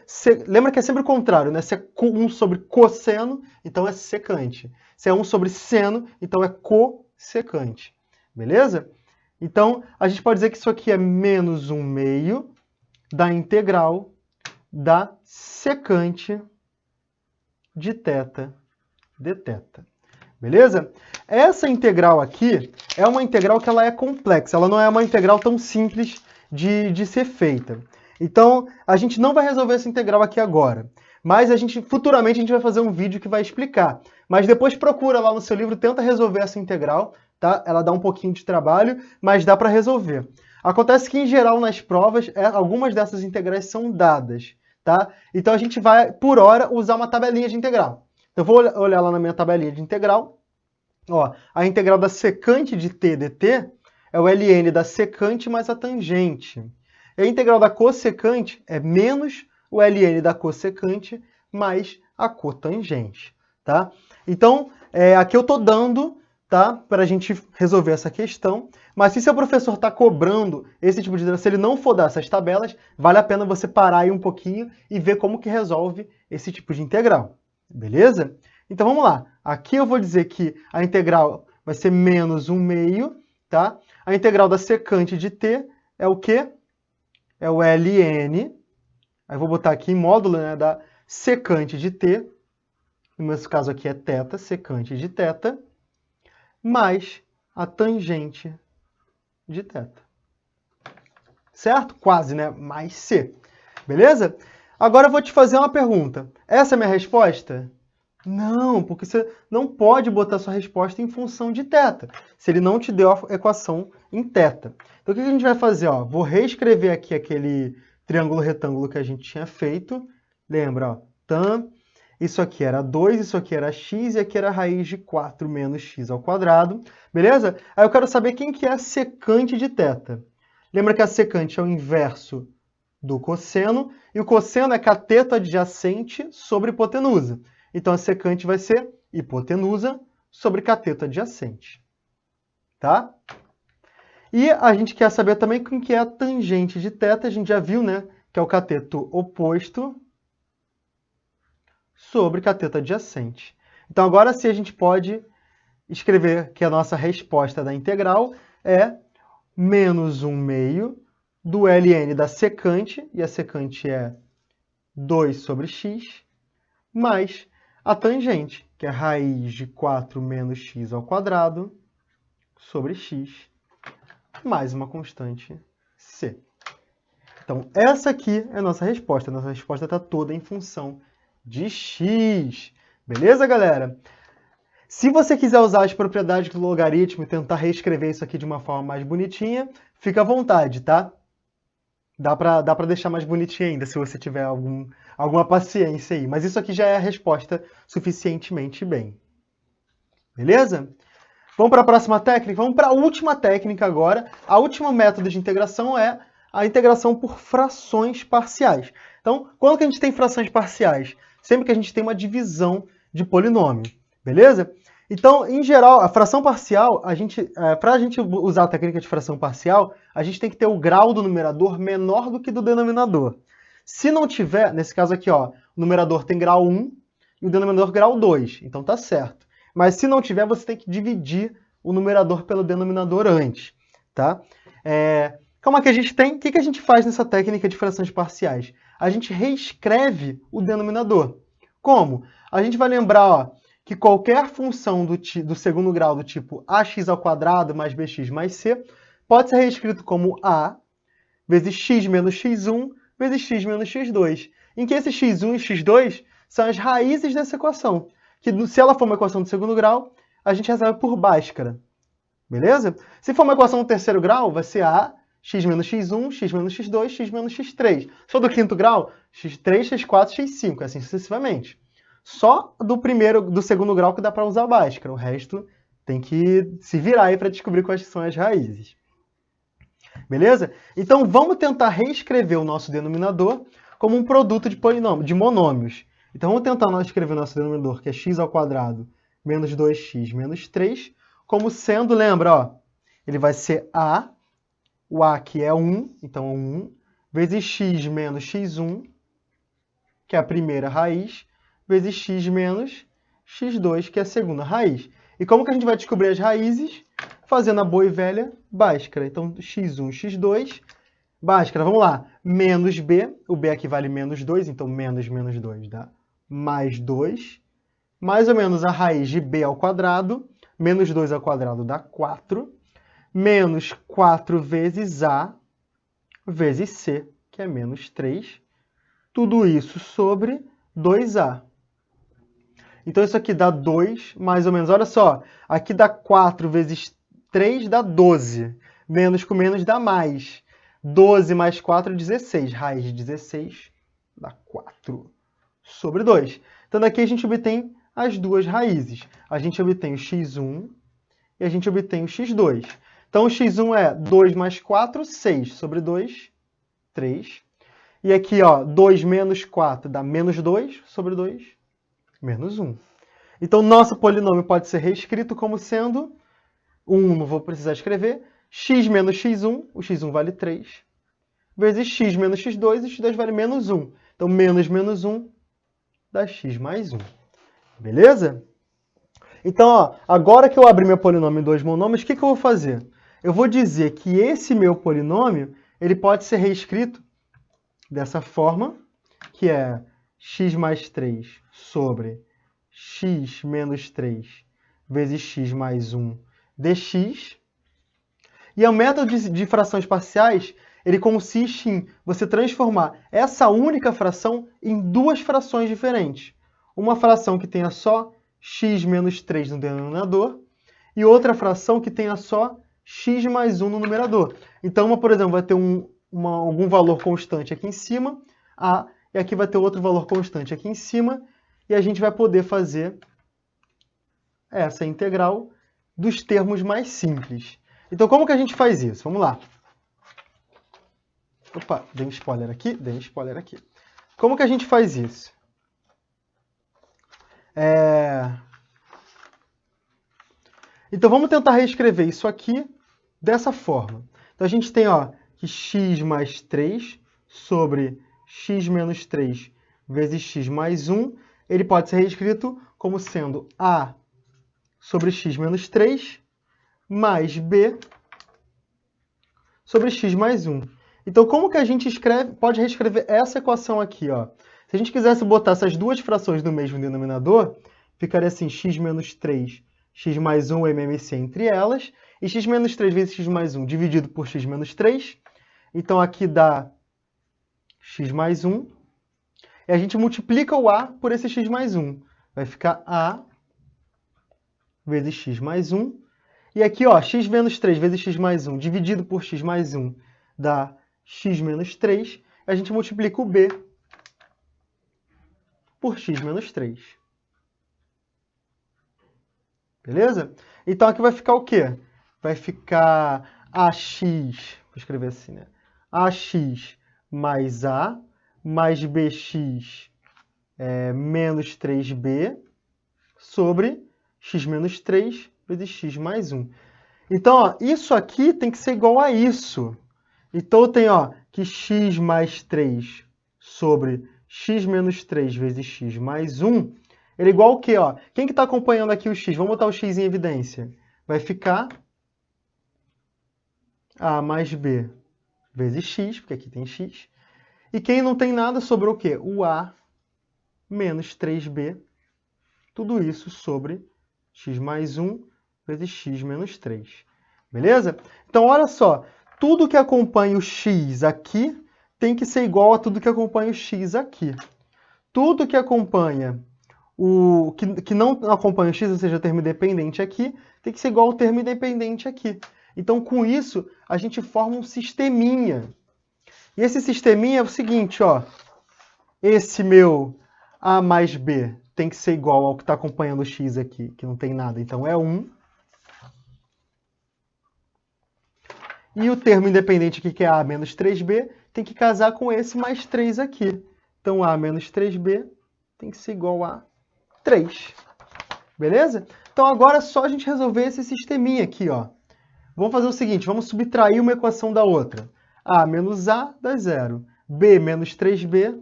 lembra que é sempre o contrário, né? Se é 1 sobre cosseno, então é secante. Se é 1 sobre seno, então é cossecante. Beleza? Então, a gente pode dizer que isso aqui é menos 1/2 da integral da secante de θ dθ. Beleza? Essa integral aqui é uma integral que ela é complexa. Ela não é uma integral tão simples de ser feita. Então, a gente não vai resolver essa integral aqui agora. Mas futuramente a gente vai fazer um vídeo que vai explicar. Mas depois procura lá no seu livro, tenta resolver essa integral. Tá? Ela dá um pouquinho de trabalho, mas dá para resolver. Acontece que, em geral, nas provas, algumas dessas integrais são dadas. Tá? Então, a gente vai, por hora, usar uma tabelinha de integral. Eu vou olhar lá na minha tabelinha de integral. Ó, a integral da secante de t dt é o ln da secante mais a tangente. E a integral da cossecante é menos o ln da cossecante mais a cotangente. Tá? Então, aqui eu estou dando, tá, para a gente resolver essa questão. Mas se seu professor está cobrando esse tipo de integral, se ele não for dar essas tabelas, vale a pena você parar aí um pouquinho e ver como que resolve esse tipo de integral. Beleza? Então vamos lá. Aqui eu vou dizer que a integral vai ser menos 1/2, tá? A integral da secante de t é o quê? É o ln. Aí eu vou botar aqui em módulo, né, da secante de t. No meu caso aqui é θ, secante de θ, mais a tangente de θ. Certo? Quase, né? Mais c. Beleza? Agora eu vou te fazer uma pergunta. Essa é a minha resposta? Não, porque você não pode botar sua resposta em função de θ, se ele não te deu a equação em θ. Então o que a gente vai fazer? Ó, vou reescrever aqui aquele triângulo retângulo que a gente tinha feito. Lembra, ó, tan, isso aqui era 2, isso aqui era x, e aqui era a raiz de 4 menos x ao quadrado. Beleza? Aí eu quero saber quem que é a secante de θ. Lembra que a secante é o inverso do cosseno, e o cosseno é cateto adjacente sobre hipotenusa. Então, a secante vai ser hipotenusa sobre cateto adjacente. Tá? E a gente quer saber também quem que é a tangente de θ. A gente já viu, né, que é o cateto oposto sobre cateto adjacente. Então, agora sim a gente pode escrever que a nossa resposta da integral é menos 1/2 do ln da secante, e a secante é 2 sobre x, mais a tangente, que é a raiz de 4 menos x ao quadrado sobre x, mais uma constante c. Então, essa aqui é a nossa resposta. A nossa resposta está toda em função de x. Beleza, galera? Se você quiser usar as propriedades do logaritmo e tentar reescrever isso aqui de uma forma mais bonitinha, fica à vontade, tá? Dá para deixar mais bonitinho ainda, se você tiver alguma paciência aí. Mas isso aqui já é a resposta suficientemente bem. Beleza? Vamos para a próxima técnica? Vamos para a última técnica agora. A última método de integração é a integração por frações parciais. Então, quando que a gente tem frações parciais? Sempre que a gente tem uma divisão de polinômio. Beleza? Então, em geral, a fração parcial, para a gente usar a técnica de fração parcial, a gente tem que ter o grau do numerador menor do que do denominador. Se não tiver, nesse caso aqui, ó, o numerador tem grau 1 e o denominador grau 2, então tá certo. Mas se não tiver, você tem que dividir o numerador pelo denominador antes, tá? Como é que a gente tem? O que a gente faz nessa técnica de frações parciais? A gente reescreve o denominador. Como? A gente vai lembrar, ó, que qualquer função do segundo grau do tipo ax ao quadrado mais bx mais c pode ser reescrito como a vezes x menos x1 vezes x menos x2, em que esse x1 e x2 são as raízes dessa equação. que se ela for uma equação do segundo grau, a gente resolve por Bhaskara. Beleza? Se for uma equação do terceiro grau, vai ser a x menos x1, x menos x2, x menos x3. Se for do quinto grau, x3, x4, x5, assim sucessivamente. Só do segundo grau que dá para usar a Bhaskara. O resto tem que se virar aí para descobrir quais são as raízes. Beleza? Então vamos tentar reescrever o nosso denominador como um produto de monômios. Então vamos tentar escrever o nosso denominador, que é x ao quadrado menos 2x menos 3, como sendo, lembra, ó, ele vai ser a, o a aqui é 1, então 1, vezes x menos x1, que é a primeira raiz, vezes x menos x2, que é a segunda raiz. E como que a gente vai descobrir as raízes? Fazendo a boa e velha Bhaskara. Então, x1, x2, Bhaskara, vamos lá, menos b, o b aqui vale menos 2, então menos 2 dá mais 2, mais ou menos a raiz de b ao quadrado, menos 2 ao quadrado dá 4, menos 4 vezes a vezes c, que é menos 3, tudo isso sobre 2a. Então, isso aqui dá 2, mais ou menos. Olha só, aqui dá 4 vezes 3 dá 12. Menos com menos dá mais. 12 mais 4 é 16. Raiz de 16 dá 4 sobre 2. Então, daqui a gente obtém as duas raízes. A gente obtém o x1 e a gente obtém o x2. Então, o x1 é 2 mais 4, 6 sobre 2, 3. E aqui, ó, 2 menos 4 dá menos 2 sobre 2, menos 1. Então, nosso polinômio pode ser reescrito como sendo 1, não vou precisar escrever, x menos x1, o x1 vale 3, vezes x menos x2, e x2 vale menos 1. Então, menos 1 dá x mais 1. Beleza? Então, ó, agora que eu abri meu polinômio em dois monômios, o que eu vou fazer? Eu vou dizer que esse meu polinômio ele pode ser reescrito dessa forma, que é x mais 3 sobre x menos 3 vezes x mais 1 dx. E o método de frações parciais, ele consiste em você transformar essa única fração em duas frações diferentes. Uma fração que tenha só x menos 3 no denominador e outra fração que tenha só x mais 1 no numerador. Então, uma, por exemplo, vai ter algum valor constante aqui em cima, e aqui vai ter outro valor constante aqui em cima, e a gente vai poder fazer essa integral dos termos mais simples. Então, como que a gente faz isso? Vamos lá. Opa, dei um spoiler aqui. Como que a gente faz isso? Então, vamos tentar reescrever isso aqui dessa forma. Então, a gente tem, ó, que x mais 3 sobre x menos 3 vezes x mais 1, ele pode ser reescrito como sendo a sobre x menos 3 mais b sobre x mais 1. Então, como que a gente pode reescrever essa equação aqui? Ó? Se a gente quisesse botar essas duas frações no mesmo denominador, ficaria assim, x menos 3, x mais 1, MMC entre elas, e x menos 3 vezes x mais 1 dividido por x menos 3. Então, aqui dá x mais 1. E a gente multiplica o a por esse x mais 1. Vai ficar a vezes x mais 1. E aqui, ó, x menos 3 vezes x mais 1 dividido por x mais 1 dá x menos 3. A gente multiplica o b por x menos 3. Beleza? Então, aqui vai ficar o quê? Vai ficar ax, vou escrever assim, né? Ax mais a mais bx menos 3b sobre x menos 3 vezes x mais 1. Então, ó, isso aqui tem que ser igual a isso. Então, eu tenho, ó, que x mais 3 sobre x menos 3 vezes x mais 1, ele é igual ao quê? Ó? Quem que está acompanhando aqui o x? Vamos botar o x em evidência. Vai ficar a mais b vezes x, porque aqui tem x. E quem não tem nada, sobrou o quê? O a menos 3b. Tudo isso sobre x mais 1 vezes x menos 3. Beleza? Então, olha só. Tudo que acompanha o x aqui tem que ser igual a tudo que acompanha o x aqui. Tudo que acompanha o que não acompanha o x, ou seja, o termo independente aqui, tem que ser igual ao termo independente aqui. Então, com isso, a gente forma um sisteminha. E esse sisteminha é o seguinte, ó. Esse meu a mais b tem que ser igual ao que está acompanhando o x aqui, que não tem nada, então é 1. E o termo independente aqui, que é a menos 3b, tem que casar com esse mais 3 aqui. Então, a menos 3b tem que ser igual a 3. Beleza? Então, agora é só a gente resolver esse sisteminha aqui, ó. Vamos fazer o seguinte, vamos subtrair uma equação da outra. A menos a dá 0. B menos 3b,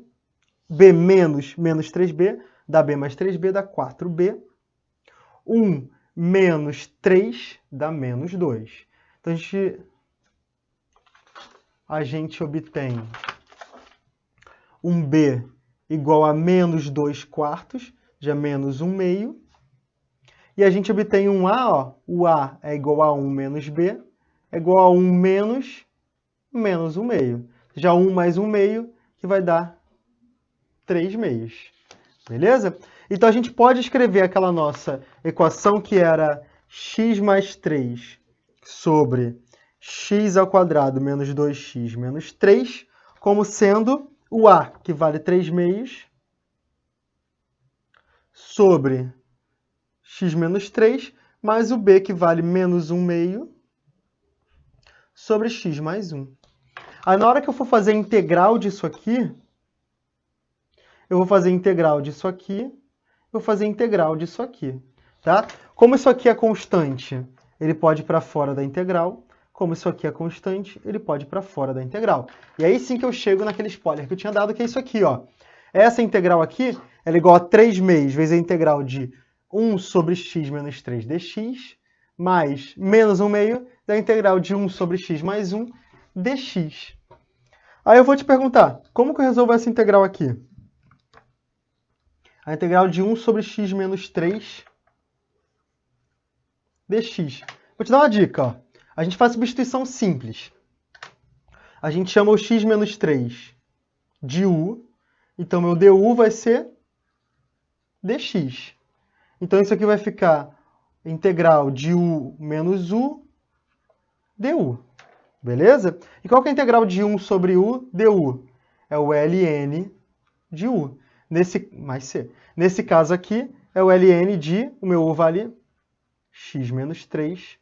b menos 3b, dá b mais 3b, dá 4b. 1 menos 3 dá menos 2. Então, a gente obtém um b igual a menos 2 quartos, já menos 1 meio. E a gente obtém um a, ó, o a é igual a 1 menos b, é igual a 1 menos 1 meio. Já 1 mais 1 meio, que vai dar 3 meios. Beleza? Então, a gente pode escrever aquela nossa equação que era x mais 3 sobre x ao quadrado menos 2x menos 3, como sendo o a, que vale 3 meios, sobre x menos 3, mais o b, que vale menos 1 meio, sobre x mais 1. Aí, na hora que eu for fazer a integral disso aqui, eu vou fazer a integral disso aqui, vou fazer a integral disso aqui, tá? Como isso aqui é constante, ele pode ir para fora da integral. Como isso aqui é constante, ele pode ir para fora da integral. E aí sim que eu chego naquele spoiler que eu tinha dado, que é isso aqui, ó. Essa integral aqui, ela é igual a 3 meios vezes a integral de 1 sobre x menos 3 dx, mais menos 1 meio da integral de 1 sobre x mais 1 dx. Aí eu vou te perguntar, como que eu resolvo essa integral aqui? A integral de 1 sobre x menos 3 dx. Vou te dar uma dica, ó. A gente faz substituição simples. A gente chama o x menos 3 de u. Então, meu du vai ser dx. Então, isso aqui vai ficar integral de u menos u du. Beleza? E qual que é a integral de 1 sobre u du? É o ln de u. Mais c. Nesse caso aqui, é o ln de, o meu u vale x menos 3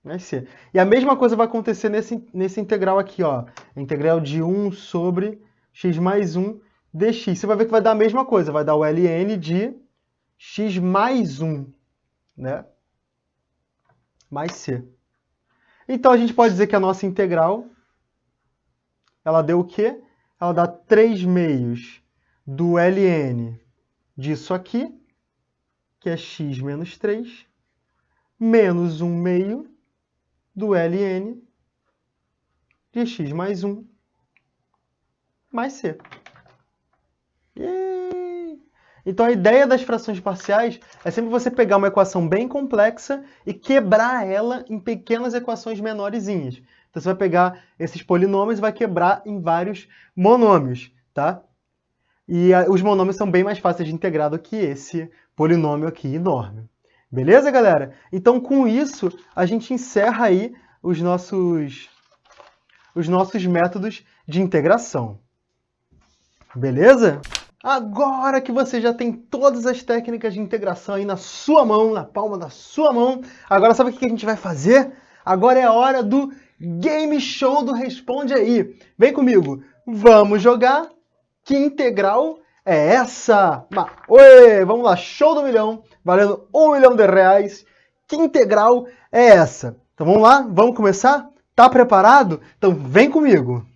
mais c. E a mesma coisa vai acontecer nesse integral aqui, ó. Integral de 1 sobre x mais 1 dx. Você vai ver que vai dar a mesma coisa, vai dar o ln de x mais 1, né? Mais c. Então, a gente pode dizer que a nossa integral, ela deu o quê? Ela dá 3 meios do ln disso aqui, que é x menos 3, menos 1 meio do ln de x mais 1 mais c. Então, a ideia das frações parciais é sempre você pegar uma equação bem complexa e quebrar ela em pequenas equações menorzinhas. Então, você vai pegar esses polinômios e vai quebrar em vários monômios, tá? E os monômios são bem mais fáceis de integrar do que esse polinômio aqui enorme. Beleza, galera? Então, com isso, a gente encerra aí os nossos métodos de integração. Beleza? Agora que você já tem todas as técnicas de integração aí na sua mão, na palma da sua mão, agora sabe o que a gente vai fazer? Agora é a hora do Game Show do Responde Aí. Vem comigo, vamos jogar? Que integral é essa? Oi, vamos lá, show do milhão, valendo R$1 milhão. Que integral é essa? Então vamos lá, vamos começar? Tá preparado? Então vem comigo.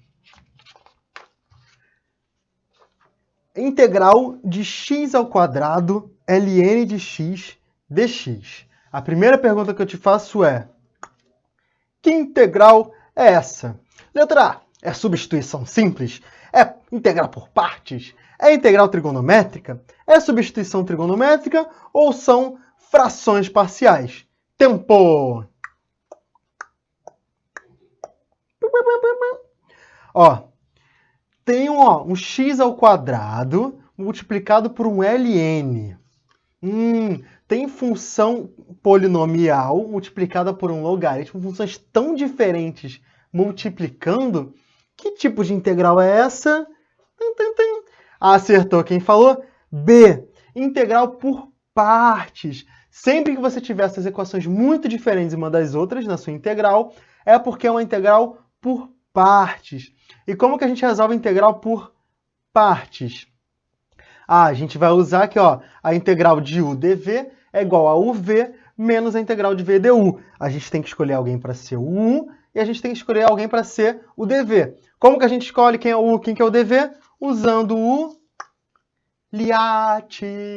Integral de x ao quadrado ln de x dx. A primeira pergunta que eu te faço é: que integral é essa? Letra A, é substituição simples? É integral por partes? É integral trigonométrica? É substituição trigonométrica ou são frações parciais? Tempo! Ó, tem um x ao quadrado multiplicado por um ln. Tem função polinomial multiplicada por um logaritmo, funções tão diferentes multiplicando. Que tipo de integral é essa? Acertou quem falou? B. Integral por partes. Sempre que você tiver essas equações muito diferentes uma das outras na sua integral, é porque é uma integral por partes. E como que a gente resolve a integral por partes? A gente vai usar aqui, ó, a integral de u dv é igual a uv menos a integral de v du. A gente tem que escolher alguém para ser o u e a gente tem que escolher alguém para ser o dv. Como que a gente escolhe quem é o u, quem que é o dv? Usando o Liate.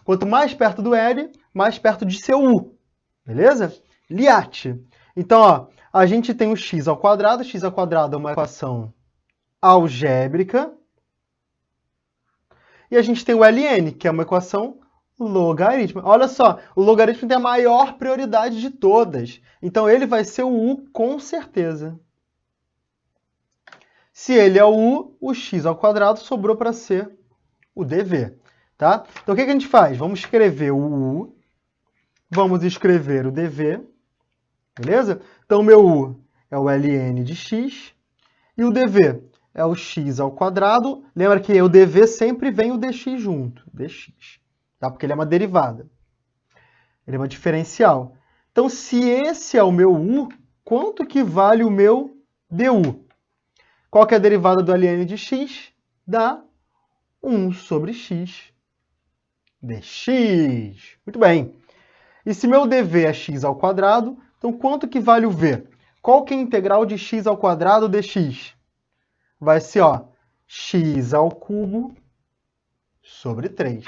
Quanto mais perto do L, mais perto de ser o U. Beleza? Liate. Então, ó, a gente tem o x ao quadrado. X ao quadrado é uma equação algébrica. E a gente tem o ln, que é uma equação logarítmica. Olha só, o logaritmo tem a maior prioridade de todas. Então, ele vai ser o U com certeza. Se ele é o U, o x ao quadrado sobrou para ser o dv, tá? Então, o que a gente faz? Vamos escrever o u, vamos escrever o dv, beleza? Então, o meu u é o ln de x e o dv é o x ao quadrado. Lembra que o dv sempre vem o dx junto, dx, tá? Porque ele é uma derivada, ele é uma diferencial. Então, se esse é o meu u, quanto que vale o meu du? Qual que é a derivada do ln de x? Dá 1 sobre x dx. Muito bem. E se meu dv é x ao quadrado, então quanto que vale o v? Qual que é a integral de x ao quadrado dx? Vai ser, ó, x ao cubo sobre 3.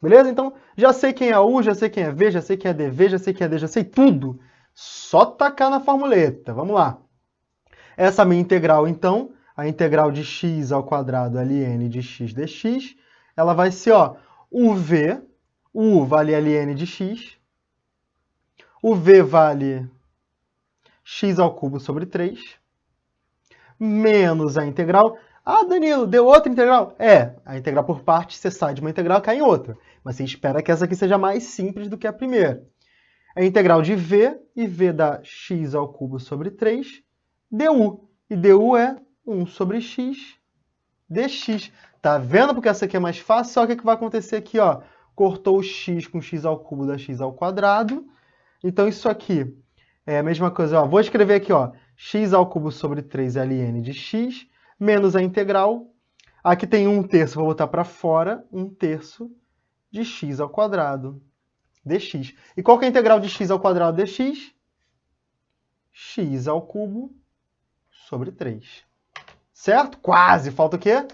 Beleza? Então, já sei quem é u, já sei quem é v, já sei quem é dv, já sei quem é d, já sei tudo. Só tacar na formuleta. Vamos lá. Essa minha integral, então, a integral de x ao quadrado ln de x dx, ela vai ser, ó, o u vale ln de x, o v vale x ao cubo sobre 3, menos a integral. Ah, Danilo, deu outra integral? É, a integral por partes, você sai de uma integral e cai em outra. Mas você espera que essa aqui seja mais simples do que a primeira. A integral de v, e v dá x ao cubo sobre 3, du. E du é 1 sobre x dx. Tá vendo porque essa aqui é mais fácil? Só que o que vai acontecer aqui, ó? Cortou o x com x ao cubo dá x ao quadrado. Então, isso aqui é a mesma coisa. Ó, vou escrever aqui, ó, x ao cubo sobre 3 ln de x, menos a integral. Aqui tem 1/3, vou botar para fora, 1/3 de x ao quadrado dx. E qual que é a integral de x ao quadrado dx? X ao cubo sobre 3. Certo? Quase. Falta o quê?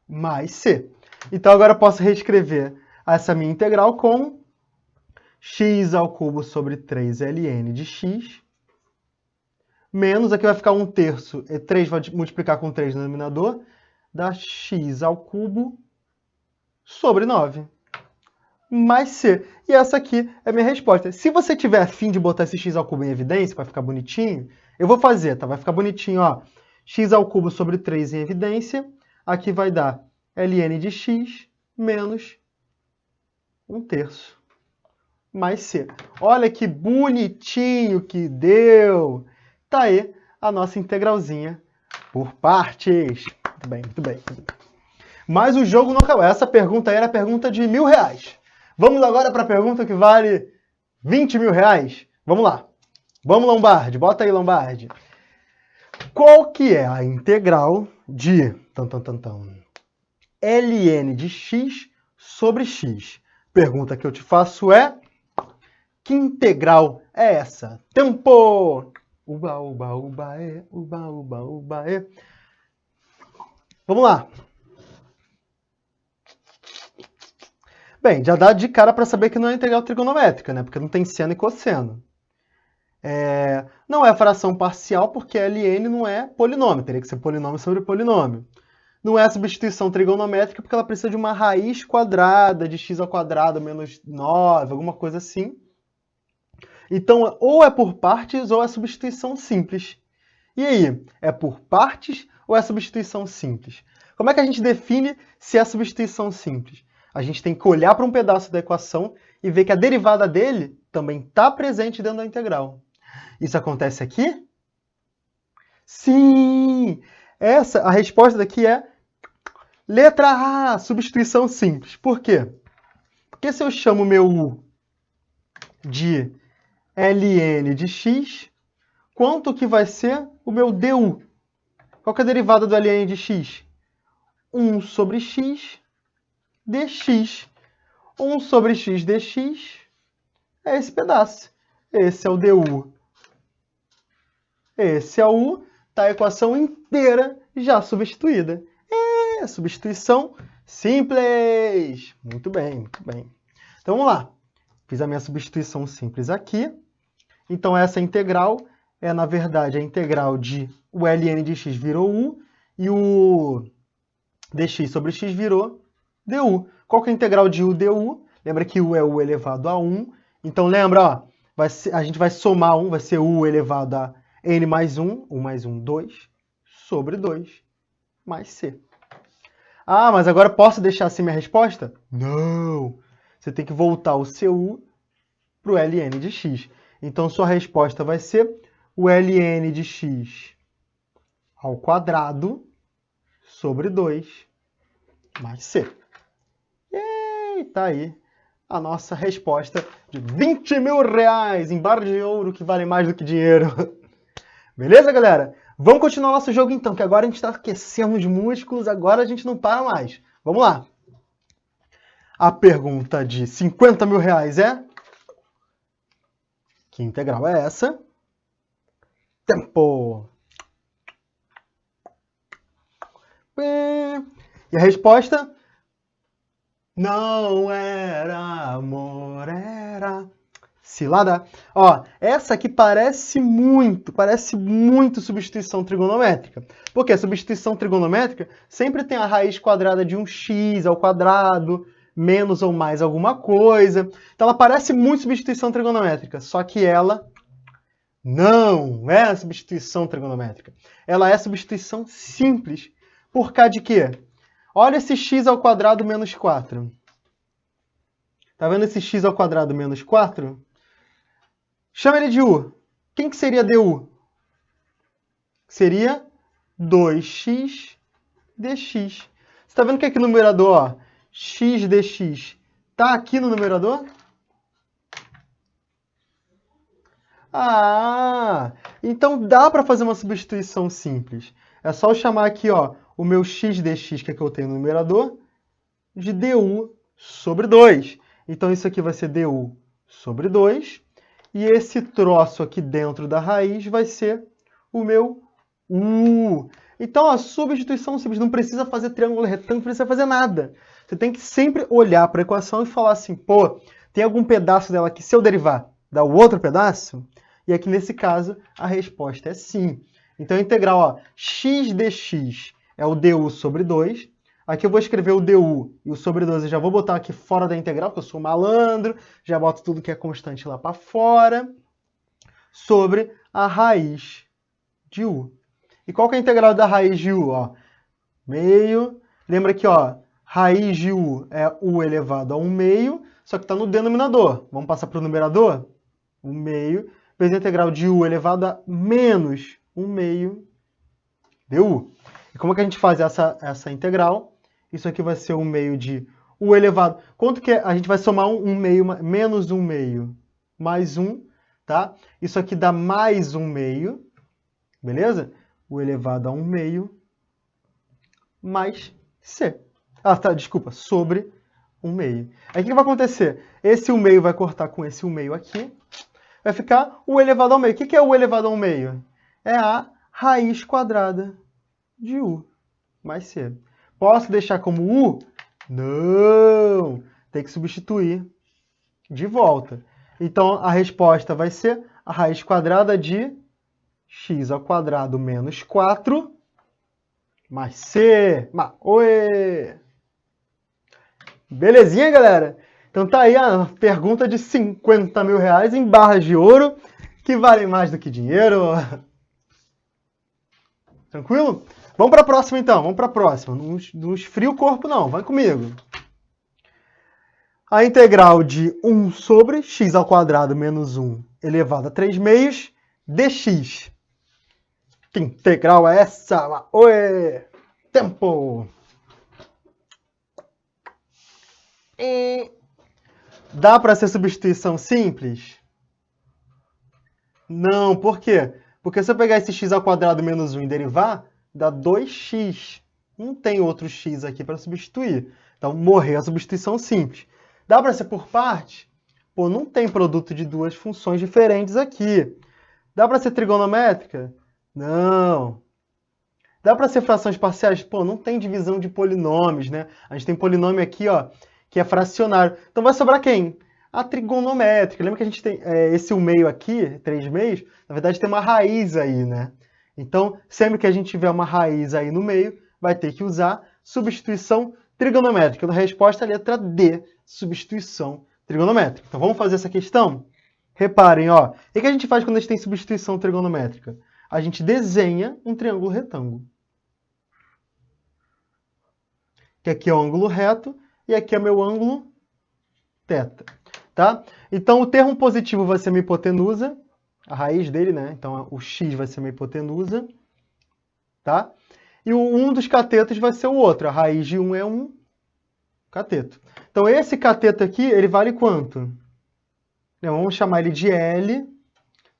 Mais c. Então, agora eu posso reescrever essa minha integral com x ao cubo sobre 3 ln de x, menos, aqui vai ficar 1/3, e 3 vai multiplicar com 3 no denominador, dá x ao cubo sobre 9, mais c. E essa aqui é a minha resposta. Se você tiver a fim de botar esse x ao cubo em evidência, para ficar bonitinho, eu vou fazer, tá? Vai ficar bonitinho, ó. X ao cubo sobre 3 em evidência, aqui vai dar ln de x menos 1/3 mais c. Olha que bonitinho que deu! Tá aí a nossa integralzinha por partes. Muito bem, muito bem. Mas o jogo não acabou. Essa pergunta aí era a pergunta de R$1.000. Vamos agora para a pergunta que vale R$20.000. Vamos lá. Vamos, Lombardi. Bota aí, Lombardi. Qual que é a integral de ln de x sobre x? Pergunta que eu te faço é: que integral é essa? Tempo! Uba, uba, uba, uba, uba, uba, Vamos lá. Bem, já dá de cara para saber que não é integral trigonométrica, né? Porque não tem seno e cosseno. Não é fração parcial porque ln não é polinômio. Teria que ser polinômio sobre polinômio. Não é substituição trigonométrica porque ela precisa de uma raiz quadrada de x ao quadrado menos 9, alguma coisa assim. Então, ou é por partes ou é substituição simples. E aí, é por partes ou é substituição simples? Como é que a gente define se é substituição simples? a gente tem que olhar para um pedaço da equação e ver que a derivada dele também está presente dentro da integral. Isso acontece aqui? Sim! A resposta daqui é letra A, substituição simples. Por quê? Porque se eu chamo meu U de ln de x, quanto que vai ser o meu du? Qual que é a derivada do ln de x? 1 sobre x dx. 1 sobre x dx é esse pedaço. Esse é o du. Esse é o U, tá a equação inteira já substituída. É, substituição simples. Muito bem, muito bem. Então vamos lá. Fiz a minha substituição simples aqui. Então essa integral é, na verdade, a integral de o ln de x virou U e o dx sobre x virou du. Qual que é a integral de U du? Lembra que U é U elevado a 1. Então lembra, ó, a gente vai somar 1, vai ser U elevado a n mais 1, 1 mais 1, 2, sobre 2, mais c. Ah, mas agora posso deixar assim minha resposta? Não! Você tem que voltar o cu para o ln de x. Então, sua resposta vai ser o ln de x ao quadrado sobre 2 mais c. E tá aí a nossa resposta de 20 mil reais em barra de ouro, que vale mais do que dinheiro. Beleza, galera? Vamos continuar nosso jogo então, que agora a gente está aquecendo os músculos, agora a gente não para mais. Vamos lá. A pergunta de 50 mil reais é... Que integral é essa? Tempo! E a resposta? Não era amor, era... cilada. Ó, essa aqui parece muito substituição trigonométrica. Porque a substituição trigonométrica sempre tem a raiz quadrada de um x ao quadrado, menos ou mais alguma coisa. Então ela parece muito substituição trigonométrica, só que ela não é substituição trigonométrica. Ela é substituição simples. Por causa de quê? Olha esse x ao quadrado menos 4. Tá vendo esse x ao quadrado menos 4? Chama ele de U. Quem que seria du? Seria 2x dx. Você está vendo que aqui no numerador, ó, x dx está aqui no numerador? Ah, então dá para fazer uma substituição simples. É só eu chamar aqui, ó, o meu x dx, que é que eu tenho no numerador, de du sobre 2. Então isso aqui vai ser du sobre 2. E esse troço aqui dentro da raiz vai ser o meu U. Então, a substituição simples, não precisa fazer triângulo retângulo, não precisa fazer nada. Você tem que sempre olhar para a equação e falar assim, pô, tem algum pedaço dela que, se eu derivar, dá o outro pedaço? E aqui, nesse caso, a resposta é sim. Então, a integral, ó, x dx é o du sobre 2. Aqui eu vou escrever o du e o sobre 2 eu já vou botar aqui fora da integral, porque eu sou malandro, já boto tudo que é constante lá para fora, sobre a raiz de u. E qual que é a integral da raiz de u? Ó, meio. Lembra que ó, raiz de u é u elevado a 1 meio, só que está no denominador. Vamos passar para o numerador? 1 meio vezes a integral de u elevado a menos 1 meio du. E como é que a gente faz essa integral? Isso aqui vai ser 1 meio de u elevado... Quanto que é? A gente vai somar 1 meio, menos 1 meio, mais 1, tá? Isso aqui dá mais 1 meio, beleza? U elevado a 1 meio, mais c. Ah, tá, desculpa, sobre 1 meio. Aí o que vai acontecer? Esse 1 meio vai cortar com esse 1 meio aqui, vai ficar u elevado ao meio. O que é u elevado ao meio? É a raiz quadrada de u mais c. Posso deixar como u? Não! Tem que substituir de volta. Então, a resposta vai ser a raiz quadrada de x ao quadrado menos 4 mais c. Oê! Belezinha, galera? Então tá aí a pergunta de 50 mil reais em barras de ouro, que valem mais do que dinheiro. Tranquilo? Vamos para a próxima, então. Vamos para a próxima. Não esfria o corpo, não. Vai comigo. A integral de 1 sobre x ao quadrado menos 1 elevado a 3 meios dx. Que integral é essa? Oi! Tempo! Dá para ser substituição simples? Não, por quê? Porque se eu pegar esse x ao quadrado menos 1 e derivar, dá 2x. Não tem outro x aqui para substituir. Então, morreu a substituição simples. Dá para ser por parte? Pô, não tem produto de duas funções diferentes aqui. Dá para ser trigonométrica? Não. Dá para ser frações parciais? Pô, não tem divisão de polinômios, né? A gente tem polinômio aqui, ó, que é fracionário. Então vai sobrar quem? A trigonométrica. Lembra que a gente tem esse 1 meio aqui, 3 meios? Na verdade tem uma raiz aí, né? Então, sempre que a gente tiver uma raiz aí no meio, vai ter que usar substituição trigonométrica. Na resposta, a letra D, substituição trigonométrica. Então vamos fazer essa questão? Reparem, ó, o que a gente faz quando a gente tem substituição trigonométrica? A gente desenha um triângulo retângulo. Que aqui é o ângulo reto e aqui é meu ângulo θ. Tá? Então, o termo positivo vai ser minha hipotenusa, a raiz dele, né? Então, o x vai ser minha hipotenusa. Tá? E um dos catetos vai ser o outro. A raiz de 1 é um cateto. Então, esse cateto aqui, ele vale quanto? Vamos chamar ele de L.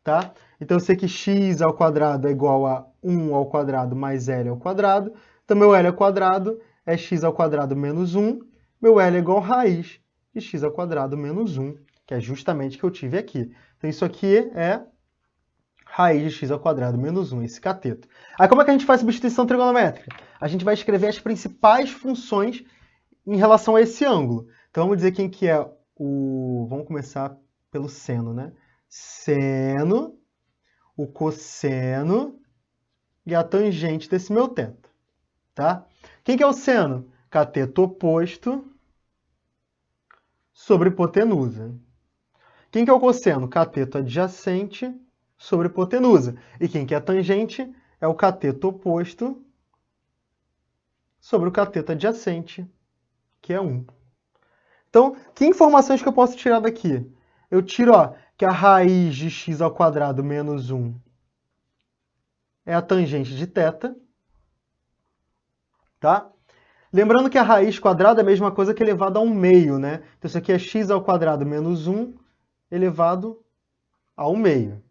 Tá? Então, eu sei que x ao quadrado é igual a 1 ao quadrado mais L ao quadrado. Então, meu L ao quadrado é x ao quadrado menos 1. Meu L é igual a raiz de x ao quadrado menos 1, que é justamente o que eu tive aqui. Então, isso aqui é raiz de x ao quadrado menos 1, esse cateto. Aí, como é que a gente faz substituição trigonométrica? A gente vai escrever as principais funções em relação a esse ângulo. Então, vamos dizer quem que é o... Vamos começar pelo seno, né? Seno, o cosseno e a tangente desse meu teto. Tá? Quem que é o seno? Cateto oposto sobre hipotenusa. Quem que é o cosseno? Cateto adjacente sobre hipotenusa. E quem que é a tangente? É o cateto oposto sobre o cateto adjacente, que é 1. Então, que informações que eu posso tirar daqui? Eu tiro, ó, que a raiz de x ao quadrado menos 1 é a tangente de θ. Tá? Lembrando que a raiz quadrada é a mesma coisa que elevado a 1 meio, né? Então, isso aqui é x ao quadrado menos 1 elevado a 1 meio.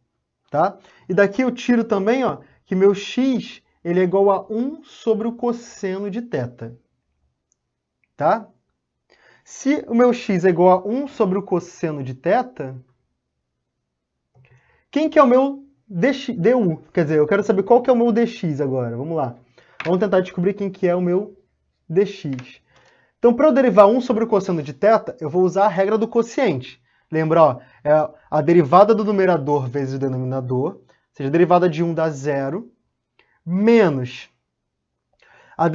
Tá? E daqui eu tiro também, ó, que meu x ele é igual a 1 sobre o cosseno de θ. Tá? Se o meu x é igual a 1 sobre o cosseno de θ, quem que é o meu du? Quer dizer, eu quero saber qual que é o meu dx agora. Vamos lá. Vamos tentar descobrir quem que é o meu dx. Então, para eu derivar 1 sobre o cosseno de θ, eu vou usar a regra do quociente. Lembra, ó, é a derivada do numerador vezes o denominador, ou seja, a derivada de 1 dá 0, menos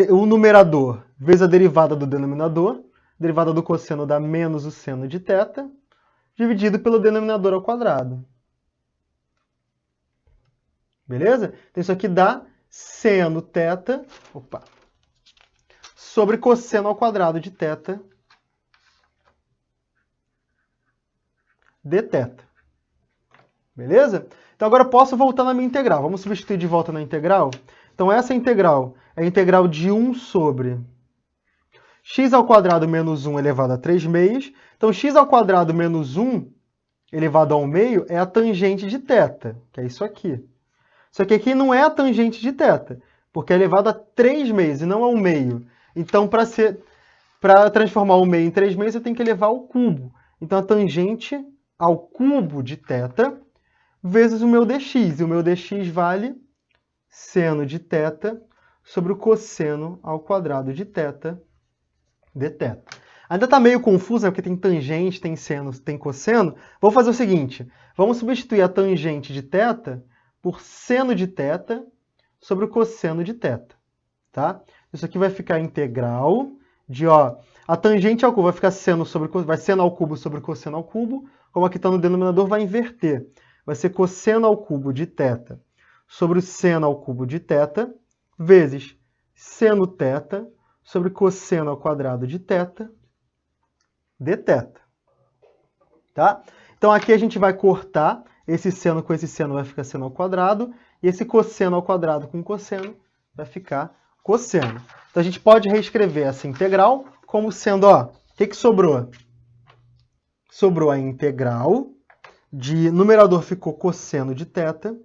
o numerador vezes a derivada do denominador, a derivada do cosseno dá menos o seno de θ, dividido pelo denominador ao quadrado. Beleza? Então, isso aqui dá seno θ, sobre cosseno ao quadrado de θ dθ. Beleza? Então, agora eu posso voltar na minha integral. Vamos substituir de volta na integral? Então, essa integral é a integral de 1 sobre x ao quadrado menos 1 elevado a 3 meios. Então, x ao quadrado menos 1 elevado a 1 meio é a tangente de θ, que é isso aqui. Só que aqui não é a tangente de θ, porque é elevado a 3 meios e não a 1 meio. Então, para transformar 1 meio em 3 meios, eu tenho que elevar ao cubo. Então, a tangente ao cubo de θ vezes o meu dx. E o meu dx vale seno de θ sobre o cosseno ao quadrado de θ dθ. Ainda está meio confuso, né? Porque tem tangente, tem seno, tem cosseno. Vou fazer o seguinte. Vamos substituir a tangente de θ por seno de θ sobre o cosseno de θ. Tá? Isso aqui vai ficar integral de, ó, a tangente ao cubo vai ficar seno ao cubo sobre cosseno ao cubo. Como aqui está no denominador, vai inverter. Vai ser cosseno ao cubo de θ sobre o seno ao cubo de θ, vezes seno θ sobre cosseno ao quadrado de θ dθ. Tá? Então aqui a gente vai cortar, esse seno com esse seno vai ficar seno ao quadrado, e esse cosseno ao quadrado com cosseno vai ficar cosseno. Então a gente pode reescrever essa integral como sendo, ó, o que sobrou? Sobrou a integral de numerador ficou cosseno de θ,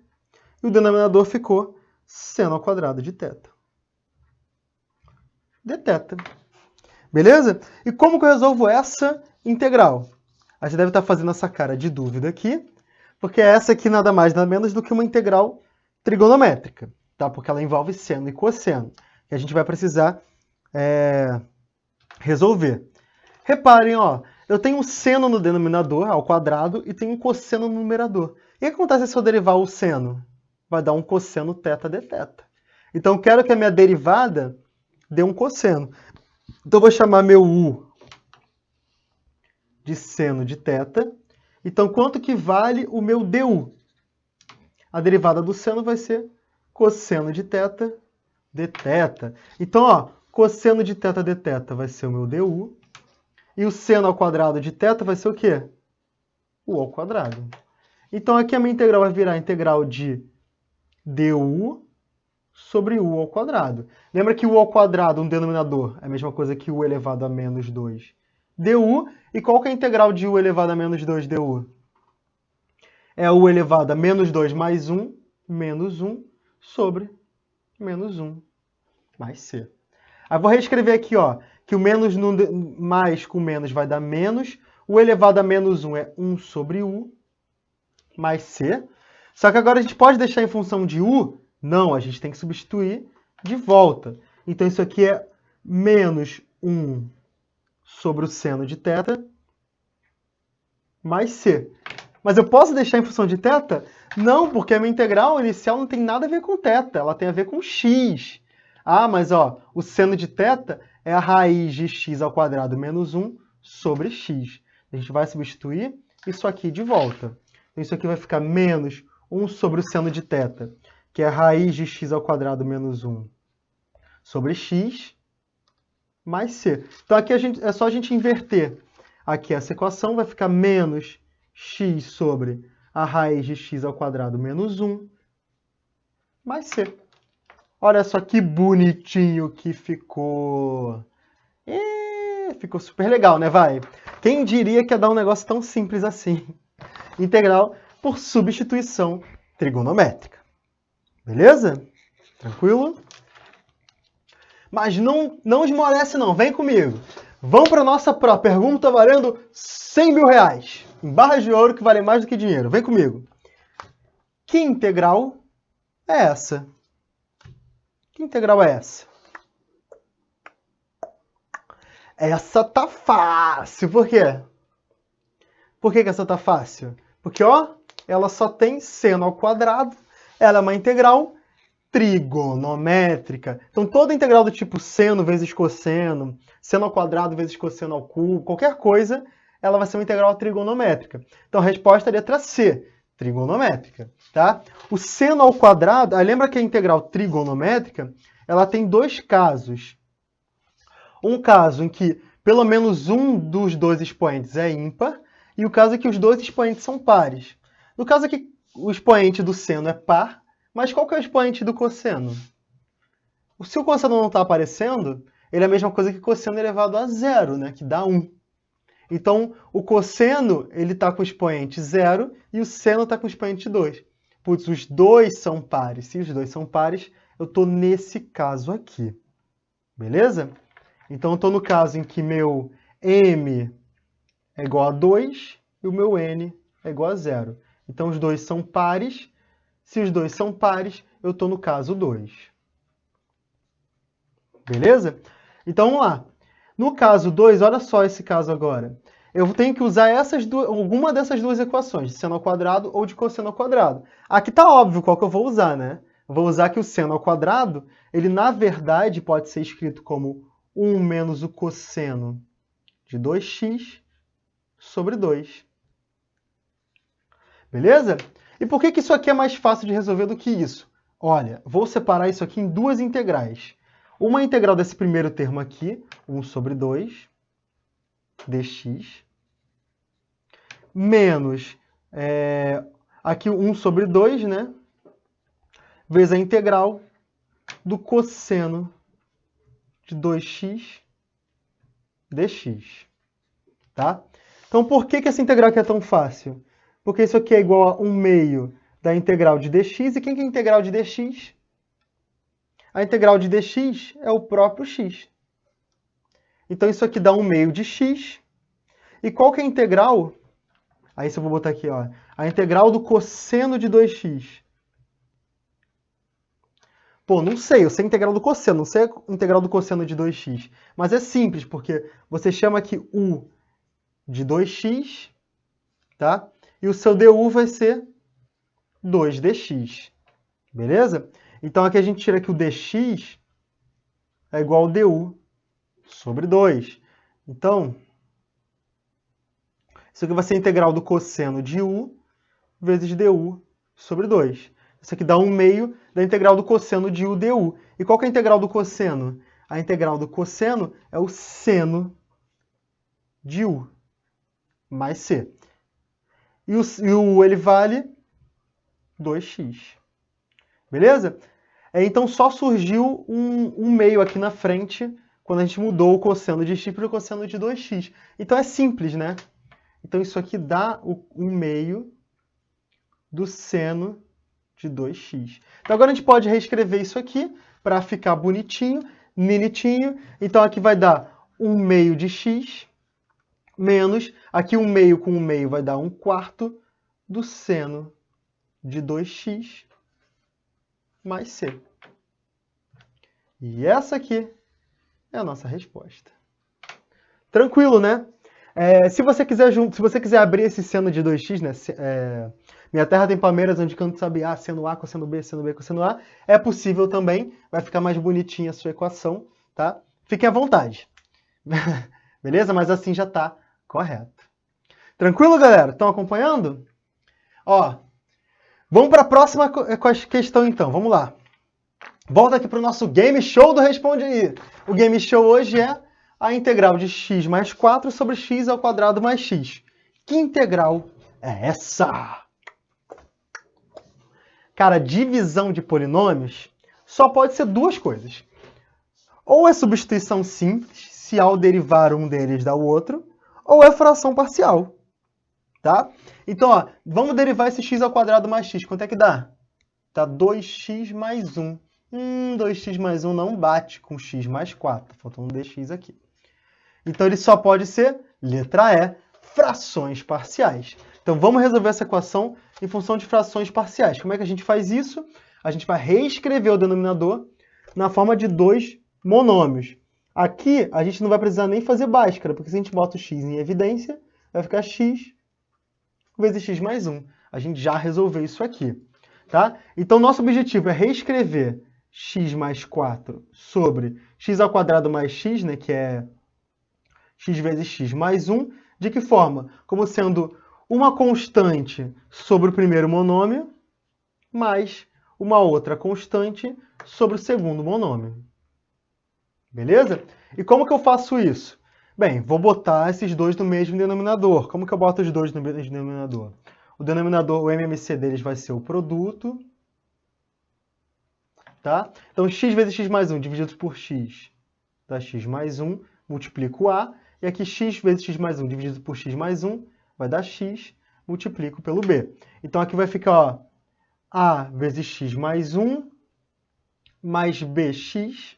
e o denominador ficou seno ao quadrado de θ. dθ. Beleza? E como que eu resolvo essa integral? Aí você deve estar fazendo essa cara de dúvida aqui, porque essa aqui nada mais nada menos do que uma integral trigonométrica, tá? Porque ela envolve seno e cosseno, que a gente vai precisar resolver. Reparem, ó, eu tenho um seno no denominador, ao quadrado, e tenho um cosseno no numerador. E o que acontece se eu derivar o seno? Vai dar um cosseno θ dθ. Então, eu quero que a minha derivada dê um cosseno. Então, eu vou chamar meu u de seno de θ. Então, quanto que vale o meu du? A derivada do seno vai ser cosseno de θ dθ. Então, ó, cosseno de θ dθ vai ser o meu du. E o seno ao quadrado de θ vai ser o quê? U ao quadrado. Então, aqui a minha integral vai virar a integral de du sobre u ao quadrado. Lembra que u ao quadrado, um denominador, é a mesma coisa que u elevado a menos 2 du. E qual que é a integral de u elevado a menos 2 du? É u elevado a menos 2 mais 1, menos 1, sobre menos 1 mais c. Aí vou reescrever aqui, ó, que o menos no mais com menos vai dar menos. U elevado a menos 1 é 1 sobre u mais c. Só que agora a gente pode deixar em função de u? Não, a gente tem que substituir de volta. Então isso aqui é menos 1 sobre o seno de θ mais c. Mas eu posso deixar em função de θ? Não, porque a minha integral inicial não tem nada a ver com θ, ela tem a ver com x. Ah, mas ó, o seno de θ é a raiz de x ao quadrado menos 1 sobre x. A gente vai substituir isso aqui de volta. Então, isso aqui vai ficar menos 1 sobre o seno de θ, que é a raiz de x ao quadrado menos 1 sobre x, mais c. Então, aqui é só a gente inverter aqui essa equação, vai ficar menos x sobre a raiz de x ao quadrado menos 1, mais c. Olha só que bonitinho que ficou. Ficou super legal, né, vai? Quem diria que ia dar um negócio tão simples assim? Integral por substituição trigonométrica. Beleza? Tranquilo? Mas não esmorece não, vem comigo. Vamos para a nossa pergunta valendo 100 mil reais. Em barras de ouro que vale mais do que dinheiro. Vem comigo. Que integral é essa? Que integral é essa? Essa tá fácil. Por quê? Por que essa tá fácil? Porque, ó, ela só tem seno ao quadrado. Ela é uma integral trigonométrica. Então, toda integral do tipo seno vezes cosseno, seno ao quadrado vezes cosseno ao cubo, qualquer coisa, ela vai ser uma integral trigonométrica. Então, a resposta é a letra C, trigonométrica. Tá? O seno ao quadrado, lembra que a integral trigonométrica, ela tem dois casos. Um caso em que pelo menos um dos dois expoentes é ímpar, e o caso em que os dois expoentes são pares. No caso aqui, o expoente do seno é par, mas qual que é o expoente do cosseno? Se o cosseno não está aparecendo, ele é a mesma coisa que cosseno elevado a zero, né? Que dá 1. Então, o cosseno está com o expoente 0 e o seno está com o expoente 2. Putz, os dois são pares. Se os dois são pares, eu estou nesse caso aqui. Beleza? Então, eu estou no caso em que meu m é igual a 2 e o meu n é igual a 0. Então, os dois são pares. Se os dois são pares, eu estou no caso 2. Beleza? Então, vamos lá. No caso 2, olha só esse caso agora. Eu tenho que usar alguma dessas duas equações, de seno ao quadrado ou de cosseno ao quadrado. Aqui está óbvio qual que eu vou usar, né? Eu vou usar que o seno ao quadrado, ele na verdade pode ser escrito como 1 menos o cosseno de 2x sobre 2. Beleza? E por que isso aqui é mais fácil de resolver do que isso? Olha, vou separar isso aqui em duas integrais. Uma integral desse primeiro termo aqui, 1 sobre 2, dx, menos aqui 1 sobre 2, né? Vezes a integral do cosseno de 2x dx. Tá? Então, por que essa integral aqui é tão fácil? Porque isso aqui é igual a 1 meio da integral de dx. E quem que é a integral de dx? A integral de dx é o próprio x. Então, isso aqui dá 1 meio de x. E qual que é a integral? Aí, se eu vou botar aqui, ó, a integral do cosseno de 2x. Pô, não sei, eu sei a integral do cosseno, não sei a integral do cosseno de 2x. Mas é simples, porque você chama aqui u de 2x, tá? E o seu du vai ser 2dx, beleza? Então, aqui a gente tira que o dx é igual ao du sobre 2. Então, isso aqui vai ser a integral do cosseno de u vezes du sobre 2. Isso aqui dá 1 meio da integral do cosseno de u du. E qual que é a integral do cosseno? A integral do cosseno é o seno de u mais c. E o u ele vale 2x. Beleza? Então só surgiu um meio aqui na frente quando a gente mudou o cosseno de x para o cosseno de 2x. Então é simples, né? Então isso aqui dá 1 meio do seno de 2x. Então agora a gente pode reescrever isso aqui para ficar bonitinho, ninitinho. Então aqui vai dar 1 meio de x menos, aqui 1 meio com 1 meio vai dar 1/4 do seno de 2x mais c. E essa aqui é a nossa resposta. Tranquilo, né? Se você quiser abrir esse seno de 2x, né? Minha terra tem palmeiras onde canto sabe A, seno A, cosseno B, cosseno A. É possível também, vai ficar mais bonitinha a sua equação, tá? Fiquem à vontade. Beleza? Mas assim já está correto. Tranquilo, galera? Estão acompanhando? Ó, vamos para a próxima questão, então. Vamos lá. Volta aqui para o nosso Game Show do Responde Aí. O Game Show hoje é a integral de x mais 4 sobre x ao quadrado mais x. Que integral é essa? Cara, divisão de polinômios só pode ser duas coisas. Ou é substituição simples, se ao derivar um deles dá o outro, ou é fração parcial. Tá? Então, ó, vamos derivar esse x ao quadrado mais x. Quanto é que dá? Dá 2x mais 1. 2x mais 1 não bate com x mais 4. Faltou um dx aqui. Então, ele só pode ser, letra E, frações parciais. Então, vamos resolver essa equação em função de frações parciais. Como é que a gente faz isso? A gente vai reescrever o denominador na forma de dois monômios. Aqui, a gente não vai precisar nem fazer Bhaskara, porque se a gente bota o x em evidência, vai ficar x vezes x mais 1. A gente já resolveu isso aqui. Tá? Então, nosso objetivo é reescrever x mais 4 sobre x ao quadrado mais x, né, que é x vezes x mais 1. De que forma? Como sendo uma constante sobre o primeiro monômio, mais uma outra constante sobre o segundo monômio. Beleza? E como que eu faço isso? Bem, vou botar esses dois no mesmo denominador. Como que eu boto os dois no mesmo denominador? O denominador, o MMC deles vai ser o produto. Tá? Então, x vezes x mais 1 dividido por x dá x mais 1, multiplico A. E aqui x vezes x mais 1 dividido por x mais 1 vai dar x, multiplico pelo B. Então, aqui vai ficar ó, A vezes x mais 1 mais BX.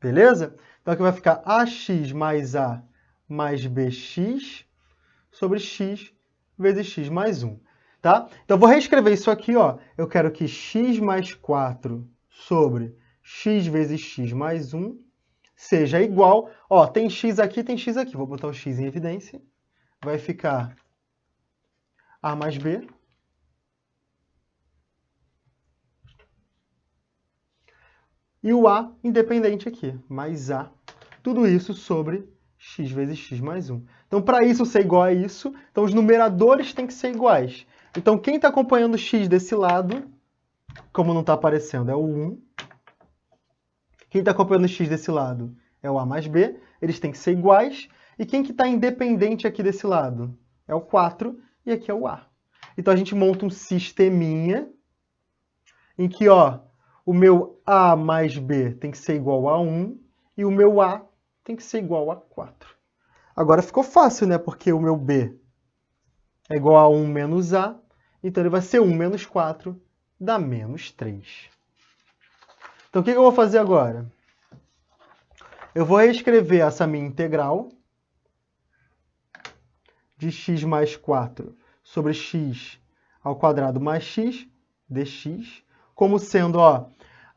Beleza? Então, aqui vai ficar AX mais A mais BX sobre x vezes x mais 1. Tá? Então, eu vou reescrever isso aqui. Ó. Eu quero que x mais 4 sobre x vezes x mais 1 seja igual... Ó, tem x aqui, tem x aqui. Vou botar o x em evidência. Vai ficar A mais B. E o A independente aqui, mais A. Tudo isso sobre x vezes x mais 1. Então, para isso ser igual a isso, então os numeradores têm que ser iguais. Então, quem está acompanhando o x desse lado, como não está aparecendo, é o 1. Quem está acompanhando o x desse lado é o A mais B. Eles têm que ser iguais. E quem que está independente aqui desse lado? É o 4 e aqui é o A. Então a gente monta um sisteminha em que, ó, o meu A mais B tem que ser igual a 1 e o meu A tem que ser igual a 4. Agora ficou fácil, né? Porque o meu B é igual a 1 menos A, então ele vai ser 1 menos 4, dá menos 3. Então o que eu vou fazer agora? Eu vou reescrever essa minha integral de x mais 4 sobre x ao quadrado mais x dx, como sendo, ó,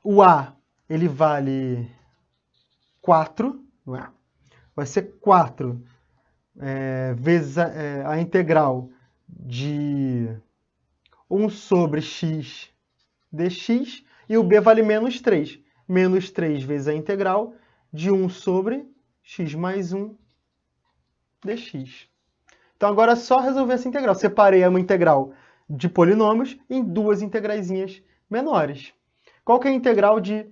o A ele vale 4, não é? Vai ser 4 vezes a integral de 1 sobre x dx, e o b vale menos 3. Menos 3 vezes a integral de 1 sobre x mais 1 dx. Então agora é só resolver essa integral. Separei uma integral de polinômios em duas integraizinhas menores. Qual que é a integral de